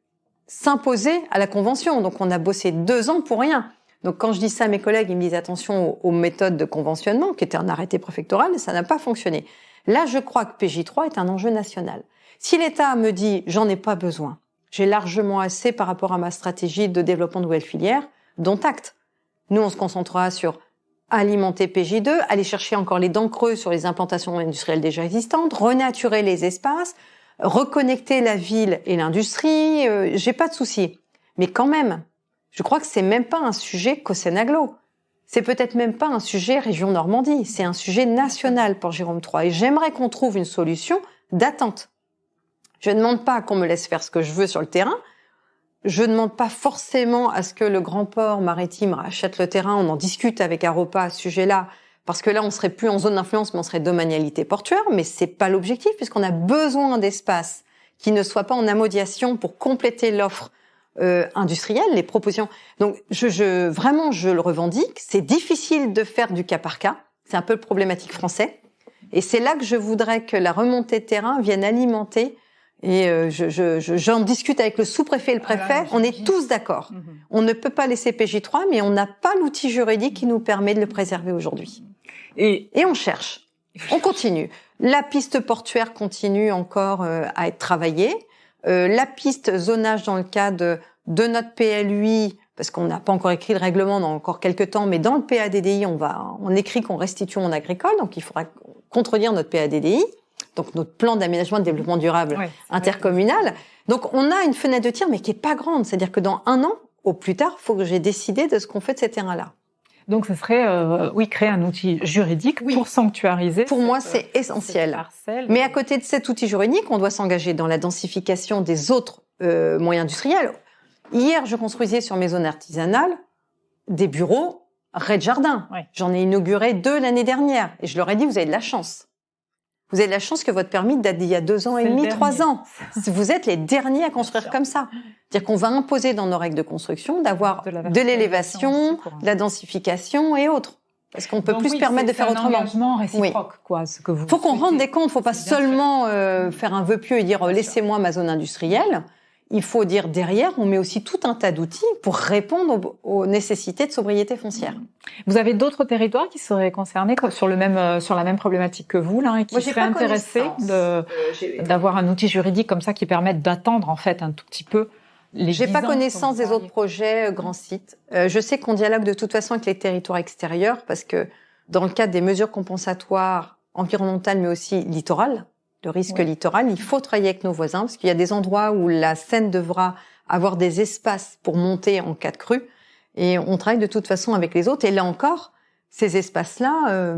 s'imposer à la convention. Donc on a bossé 2 ans pour rien. Donc quand je dis ça à mes collègues, ils me disent attention aux méthodes de conventionnement, qui était un arrêté préfectoral, et ça n'a pas fonctionné. Là, je crois que PJ3 est un enjeu national. Si l'État me dit « j'en ai pas besoin », j'ai largement assez par rapport à ma stratégie de développement de nouvelles filières, dont acte. Nous, on se concentrera sur alimenter PJ2, aller chercher encore les dents creuses sur les implantations industrielles déjà existantes, renaturer les espaces, reconnecter la ville et l'industrie. J'ai pas de souci. Mais quand même, je crois que c'est même pas un sujet Cossenaglo. C'est peut-être même pas un sujet région Normandie, c'est un sujet national pour Jérôme III. Et j'aimerais qu'on trouve une solution d'attente. Je ne demande pas qu'on me laisse faire ce que je veux sur le terrain. Je ne demande pas forcément à ce que le grand port maritime rachète le terrain. On en discute avec Aropa à ce sujet-là, parce que là, on serait plus en zone d'influence, mais on serait domanialité portuaire. Mais c'est pas l'objectif, puisqu'on a besoin d'espace qui ne soit pas en amodiation pour compléter l'offre industrielle, les propositions. Donc, vraiment, je le revendique. C'est difficile de faire du cas par cas. C'est un peu le problématique français. Et c'est là que je voudrais que la remontée de terrain vienne alimenter. Et j'en discute avec le sous-préfet et le préfet. On est tous d'accord. On ne peut pas laisser PJ3, mais on n'a pas l'outil juridique qui nous permet de le préserver aujourd'hui. Et on cherche. On continue. La piste portuaire continue encore à être travaillée. La piste zonage dans le cadre de notre PLUI, parce qu'on n'a pas encore écrit le règlement dans encore quelques temps, mais dans le PADDI, on écrit qu'on restitue en agricole, donc il faudra contredire notre PADDI, donc notre plan d'aménagement de développement durable intercommunal. Donc on a une fenêtre de tir, mais qui est pas grande, c'est-à-dire que dans 1 an, au plus tard, il faut que j'ai décidé de ce qu'on fait de ces terrains-là. Donc, ce serait, créer un outil juridique pour sanctuariser. Pour moi, c'est essentiel. Mais à côté de cet outil juridique, on doit s'engager dans la densification des autres moyens industriels. Hier, je construisais sur mes zones artisanales des bureaux rez-de-jardin. J'en ai inauguré 2 l'année dernière. Et je leur ai dit, vous avez de la chance. Vous avez de la chance que votre permis date d'il y a 2 ans et demi, 3 ans. Vous êtes les derniers à construire comme ça. C'est-à-dire qu'on va imposer dans nos règles de construction d'avoir de l'élévation, de la densification et autres. Parce qu'on peut plus se permettre de faire autrement. C'est un engagement réciproque, quoi, ce que vous faut qu'on rende des comptes. Faut pas seulement faire un vœu pieux et dire laissez-moi ma zone industrielle. Il faut dire derrière, on met aussi tout un tas d'outils pour répondre aux nécessités de sobriété foncière. Vous avez d'autres territoires qui seraient concernés sur la même problématique que vous, là, et qui seraient intéressés d'avoir un outil juridique comme ça qui permette d'attendre, en fait, un tout petit peu les 10 ans. J'ai pas connaissance des autres projets grands sites. Je sais qu'on dialogue de toute façon avec les territoires extérieurs parce que dans le cadre des mesures compensatoires environnementales mais aussi littorales, le risque littoral, il faut travailler avec nos voisins parce qu'il y a des endroits où la Seine devra avoir des espaces pour monter en cas de crue et on travaille de toute façon avec les autres. Et là encore, ces espaces-là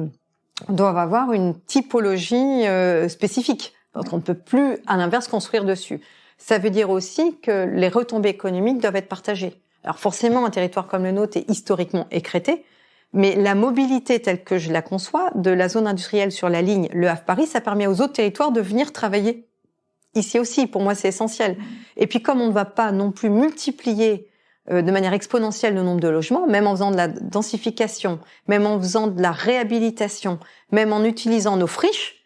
doivent avoir une typologie spécifique. Donc on ne peut plus, à l'inverse, construire dessus. Ça veut dire aussi que les retombées économiques doivent être partagées. Alors forcément, un territoire comme le nôtre est historiquement écrété, mais la mobilité telle que je la conçois de la zone industrielle sur la ligne Le Havre-Paris, ça permet aux autres territoires de venir travailler ici aussi. Pour moi, c'est essentiel. Et puis comme on ne va pas non plus multiplier de manière exponentielle le nombre de logements, même en faisant de la densification, même en faisant de la réhabilitation, même en utilisant nos friches,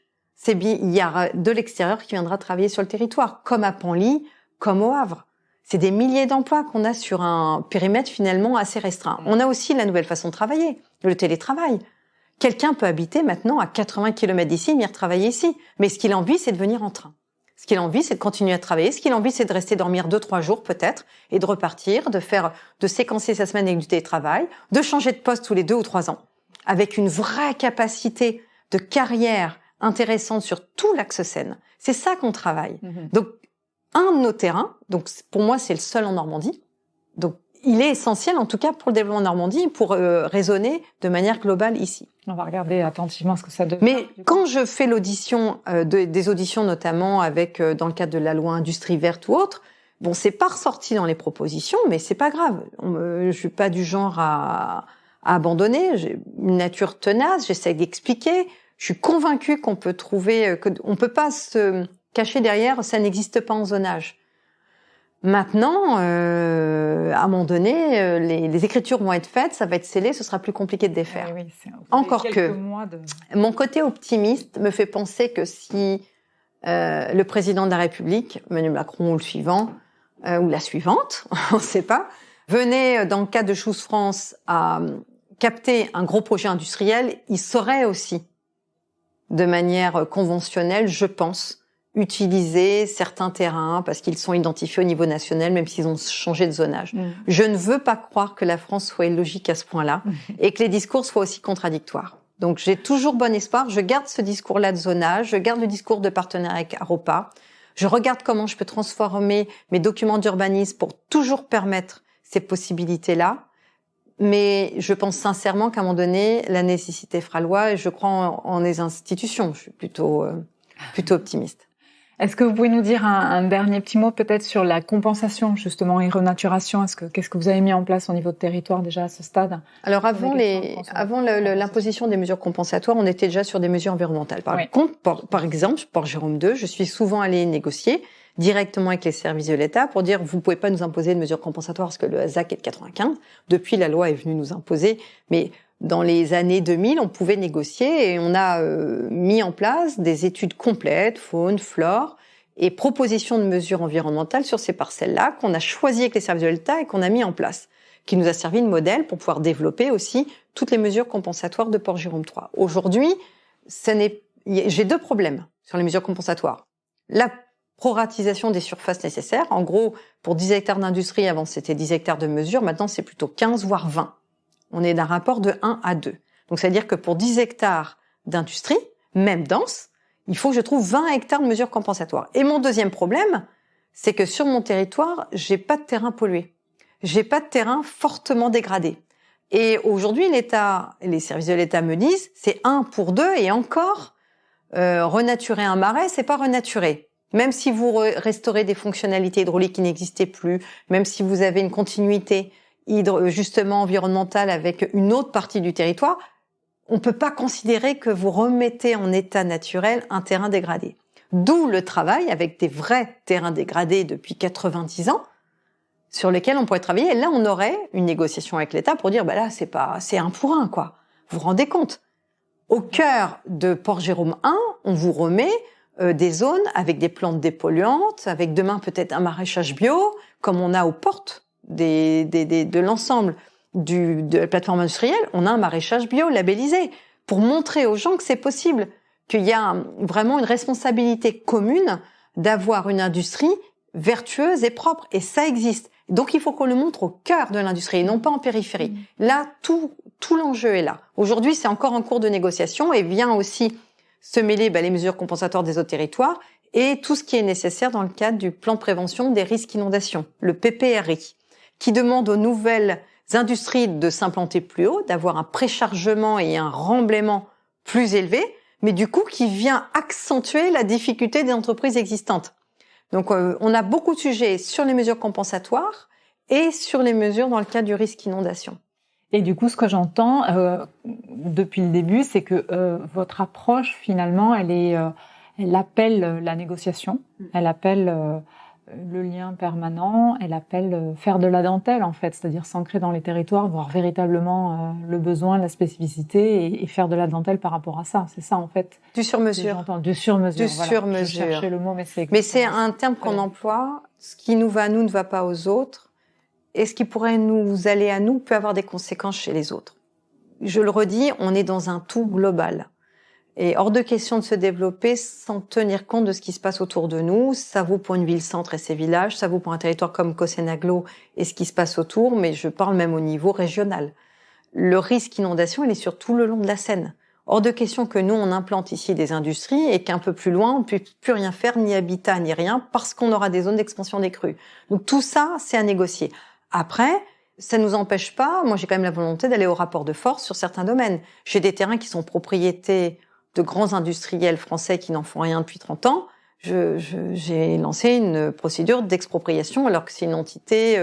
il y a de l'extérieur qui viendra travailler sur le territoire, comme à Panly, comme au Havre. C'est des milliers d'emplois qu'on a sur un périmètre finalement assez restreint. On a aussi la nouvelle façon de travailler, le télétravail. Quelqu'un peut habiter maintenant à 80 km d'ici, venir travailler ici. Mais ce qu'il a envie, c'est de venir en train. Ce qu'il a envie, c'est de continuer à travailler. Ce qu'il a envie, c'est de rester dormir 2-3 jours peut-être et de repartir, de séquencer sa semaine avec du télétravail, de changer de poste tous les 2 ou 3 ans, avec une vraie capacité de carrière intéressante sur tout l'axe Seine. C'est ça qu'on travaille. Donc, un de nos terrains, donc pour moi c'est le seul en Normandie, donc il est essentiel en tout cas pour le développement en Normandie, pour raisonner de manière globale ici. On va regarder attentivement ce que ça devient. Mais quand je fais l'audition, des auditions notamment avec dans le cadre de la loi industrie verte ou autre, bon c'est pas ressorti dans les propositions, mais c'est pas grave. Je suis pas du genre à abandonner. J'ai une nature tenace, j'essaie d'expliquer. Je suis convaincue qu'on peut trouver, qu'on peut pas se caché derrière, ça n'existe pas en zonage. Maintenant, à un moment donné, les écritures vont être faites, ça va être scellé, ce sera plus compliqué de défaire. Oui, encore que, mon côté optimiste me fait penser que si le président de la République, Emmanuel Macron ou le suivant, ou la suivante, on ne sait pas, venait dans le cadre de Choose France à capter un gros projet industriel, il saurait aussi, de manière conventionnelle, je pense, utiliser certains terrains parce qu'ils sont identifiés au niveau national, même s'ils ont changé de zonage. Je ne veux pas croire que la France soit illogique à ce point-là et que les discours soient aussi contradictoires. Donc j'ai toujours bon espoir, je garde ce discours-là de zonage, je garde le discours de partenariat avec Aropa, je regarde comment je peux transformer mes documents d'urbanisme pour toujours permettre ces possibilités-là, mais je pense sincèrement qu'à un moment donné, la nécessité fera loi et je crois en les institutions. Je suis plutôt optimiste. Est-ce que vous pouvez nous dire un dernier petit mot peut-être sur la compensation justement et renaturation? Qu'est-ce que vous avez mis en place au niveau de territoire déjà à ce stade? Alors avant l'imposition des mesures compensatoires, on était déjà sur des mesures environnementales. Par exemple, Port Jérôme 2, je suis souvent allée négocier directement avec les services de l'État pour dire vous pouvez pas nous imposer de mesures compensatoires parce que le ZAC est de 95. Depuis, la loi est venue nous imposer, mais dans les années 2000, on pouvait négocier et on a mis en place des études complètes, faune, flore, et propositions de mesures environnementales sur ces parcelles-là qu'on a choisies avec les services de l'État et qu'on a mis en place, qui nous a servi de modèle pour pouvoir développer aussi toutes les mesures compensatoires de Port Jérôme 3. Aujourd'hui, j'ai 2 problèmes sur les mesures compensatoires. La proratisation des surfaces nécessaires. En gros, pour 10 hectares d'industrie, avant c'était 10 hectares de mesure, maintenant c'est plutôt 15 voire 20. On est d'un rapport de 1 à 2. Donc, c'est-à-dire que pour 10 hectares d'industrie, même dense, il faut que je trouve 20 hectares de mesures compensatoires. Et mon deuxième problème, c'est que sur mon territoire, j'ai pas de terrain pollué. J'ai pas de terrain fortement dégradé. Et aujourd'hui, l'État, les services de l'État me disent, c'est 1 pour 2 et encore, renaturer un marais, c'est pas renaturer. Même si vous restaurez des fonctionnalités hydrauliques qui n'existaient plus, même si vous avez une continuité justement environnementale avec une autre partie du territoire, on peut pas considérer que vous remettez en état naturel un terrain dégradé. D'où le travail avec des vrais terrains dégradés depuis 90 ans, sur lesquels on pourrait travailler. Et là, on aurait une négociation avec l'État pour dire, là, c'est 1 pour 1, quoi. Vous vous rendez compte? Au cœur de Port Jérôme 1, on vous remet des zones avec des plantes dépolluantes, avec demain peut-être un maraîchage bio, comme on a aux portes de l'ensemble de la plateforme industrielle, on a un maraîchage bio labellisé pour montrer aux gens que c'est possible, qu'il y a vraiment une responsabilité commune d'avoir une industrie vertueuse et propre. Et ça existe. Donc il faut qu'on le montre au cœur de l'industrie et non pas en périphérie. Là, tout l'enjeu est là. Aujourd'hui, c'est encore en cours de négociation et vient aussi se mêler les mesures compensatoires des autres territoires et tout ce qui est nécessaire dans le cadre du plan de prévention des risques d'inondation, le PPRI, qui demande aux nouvelles industries de s'implanter plus haut, d'avoir un préchargement et un remblaiement plus élevé, mais du coup qui vient accentuer la difficulté des entreprises existantes. Donc on a beaucoup de sujets sur les mesures compensatoires et sur les mesures dans le cadre du risque inondation. Et du coup, ce que j'entends depuis le début, c'est que votre approche, finalement, elle appelle la négociation, elle appelle le lien permanent, elle appelle faire de la dentelle, en fait, c'est-à-dire s'ancrer dans les territoires, voir véritablement le besoin, la spécificité et faire de la dentelle par rapport à ça. C'est ça, en fait. Du sur-mesure. J'entends, du sur-mesure. Du voilà. sur-mesure. Je cherchais le mot, mais c'est un terme qu'on emploie. Ce qui nous va à nous ne va pas aux autres. Et ce qui pourrait nous aller à nous peut avoir des conséquences chez les autres. Je le redis, on est dans un tout global. Et hors de question de se développer sans tenir compte de ce qui se passe autour de nous. Ça vaut pour une ville-centre et ses villages, ça vaut pour un territoire comme Cossenaglo et ce qui se passe autour, mais je parle même au niveau régional. Le risque inondation, il est sur tout le long de la Seine. Hors de question que nous, on implante ici des industries et qu'un peu plus loin, on ne puisse plus rien faire, ni habitat, ni rien, parce qu'on aura des zones d'expansion des crues. Donc tout ça, c'est à négocier. Après, ça ne nous empêche pas, moi j'ai quand même la volonté d'aller au rapport de force sur certains domaines. J'ai des terrains qui sont propriétés de grands industriels français qui n'en font rien depuis 30 ans. J'ai lancé une procédure d'expropriation alors que c'est une entité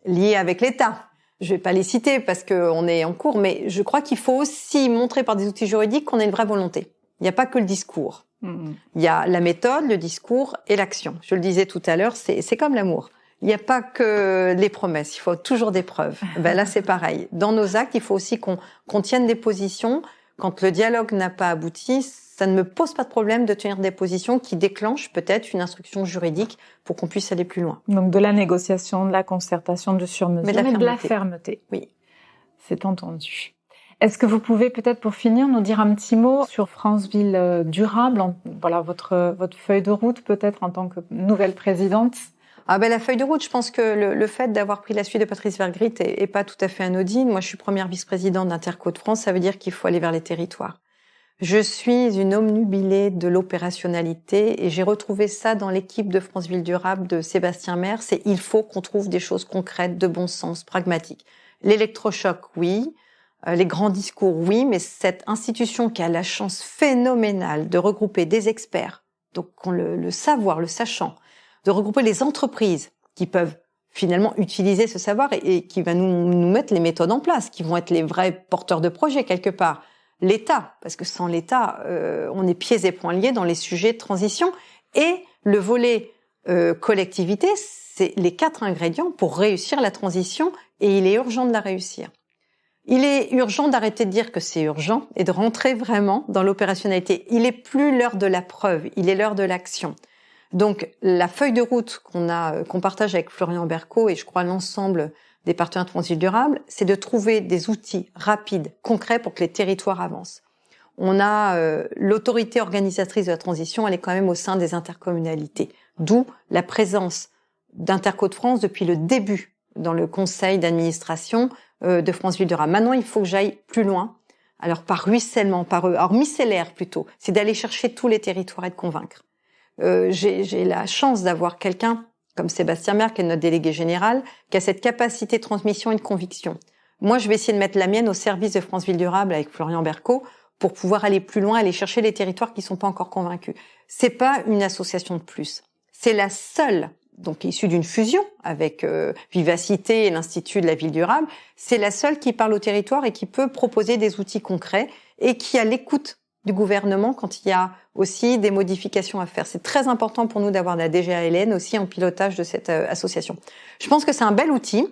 liée avec l'État. Je vais pas les citer parce qu'on est en cours, mais je crois qu'il faut aussi montrer par des outils juridiques qu'on a une vraie volonté. Il n'y a pas que le discours. Il y a la méthode, le discours et l'action. Je le disais tout à l'heure, c'est comme l'amour. Il n'y a pas que les promesses, il faut toujours des preuves. Ben là, c'est pareil. Dans nos actes, il faut aussi qu'on tienne des positions. Quand le dialogue n'a pas abouti, ça ne me pose pas de problème de tenir des positions qui déclenchent peut-être une instruction juridique pour qu'on puisse aller plus loin. Donc de la négociation, de la concertation, de sur-mesure, mais de la fermeté. Oui. C'est entendu. Est-ce que vous pouvez peut-être pour finir nous dire un petit mot sur Franceville Durable, voilà votre feuille de route peut-être en tant que nouvelle présidente? La feuille de route, je pense que le fait d'avoir pris la suite de Patrice Vergrit est pas tout à fait anodine. Moi, je suis première vice-présidente d'Interco de France, ça veut dire qu'il faut aller vers les territoires. Je suis une omnubilée de l'opérationnalité et j'ai retrouvé ça dans l'équipe de Franceville Durable de Sébastien Merle. C'est il faut qu'on trouve des choses concrètes, de bon sens, pragmatiques. L'électrochoc, oui. Les grands discours, oui. Mais cette institution qui a la chance phénoménale de regrouper des experts, donc le savoir, le sachant, de regrouper les entreprises qui peuvent finalement utiliser ce savoir et qui va nous mettre les méthodes en place, qui vont être les vrais porteurs de projets quelque part. L'État, parce que sans l'État, on est pieds et poings liés dans les sujets de transition. Et le volet collectivité, c'est les 4 ingrédients pour réussir la transition et il est urgent de la réussir. Il est urgent d'arrêter de dire que c'est urgent et de rentrer vraiment dans l'opérationnalité. Il est plus l'heure de la preuve, il est l'heure de l'action. Donc, la feuille de route qu'on partage avec Florian Berco et je crois l'ensemble des partenaires de Franceville Durable, c'est de trouver des outils rapides, concrets pour que les territoires avancent. On a l'autorité organisatrice de la transition, elle est quand même au sein des intercommunalités. D'où la présence d'Interco de France depuis le début dans le conseil d'administration de Franceville Durable. Maintenant, il faut que j'aille plus loin. Alors, par ruissellement, alors micellaire plutôt, c'est d'aller chercher tous les territoires et de convaincre. J'ai la chance d'avoir quelqu'un comme Sébastien Merle, qui est notre délégué général, qui a cette capacité de transmission et de conviction. Moi, je vais essayer de mettre la mienne au service de Franceville Durable avec Florian Berco pour pouvoir aller plus loin, aller chercher les territoires qui sont pas encore convaincus. C'est pas une association de plus. C'est la seule, donc issue d'une fusion avec Vivacité et l'Institut de la Ville Durable, c'est la seule qui parle au territoire et qui peut proposer des outils concrets et qui a l'écoute du gouvernement quand il y a aussi des modifications à faire. C'est très important pour nous d'avoir la DGALN aussi en pilotage de cette association. Je pense que c'est un bel outil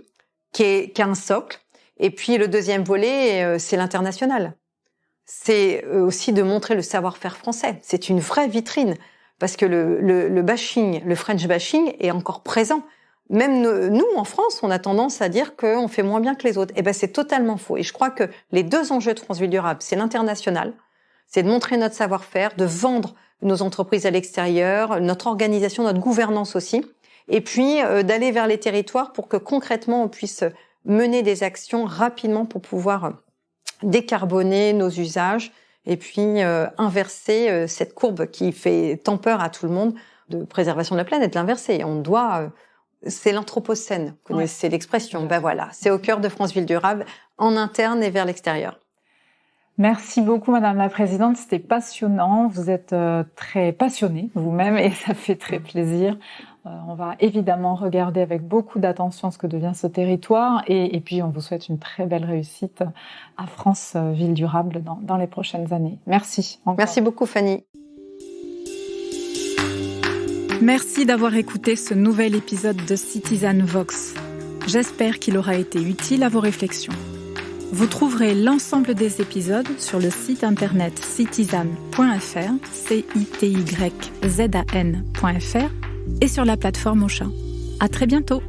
qui a un socle. Et puis le deuxième volet, c'est l'international. C'est aussi de montrer le savoir-faire français. C'est une vraie vitrine parce que le bashing, le French bashing est encore présent. Même nous, en France, on a tendance à dire qu'on fait moins bien que les autres. Eh ben, c'est totalement faux. Et je crois que les 2 enjeux de Franceville Durable, c'est l'international. C'est de montrer notre savoir-faire, de vendre nos entreprises à l'extérieur, notre organisation, notre gouvernance aussi, et puis d'aller vers les territoires pour que concrètement on puisse mener des actions rapidement pour pouvoir décarboner nos usages et puis inverser cette courbe qui fait tant peur à tout le monde de préservation de la planète, l'inverser. On doit... c'est l'anthropocène, vous connaissez l'expression. Ben voilà, c'est au cœur de Franceville Durable, en interne et vers l'extérieur. Merci beaucoup, Madame la Présidente. C'était passionnant. Vous êtes très passionnée vous-même et ça fait très plaisir. On va évidemment regarder avec beaucoup d'attention ce que devient ce territoire et puis on vous souhaite une très belle réussite à France Ville Durable dans les prochaines années. Merci encore. Merci beaucoup Fanny. Merci d'avoir écouté ce nouvel épisode de Citizen Vox. J'espère qu'il aura été utile à vos réflexions. Vous trouverez l'ensemble des épisodes sur le site internet citizen.fr, cityzan.fr, et sur la plateforme Ocha. À très bientôt!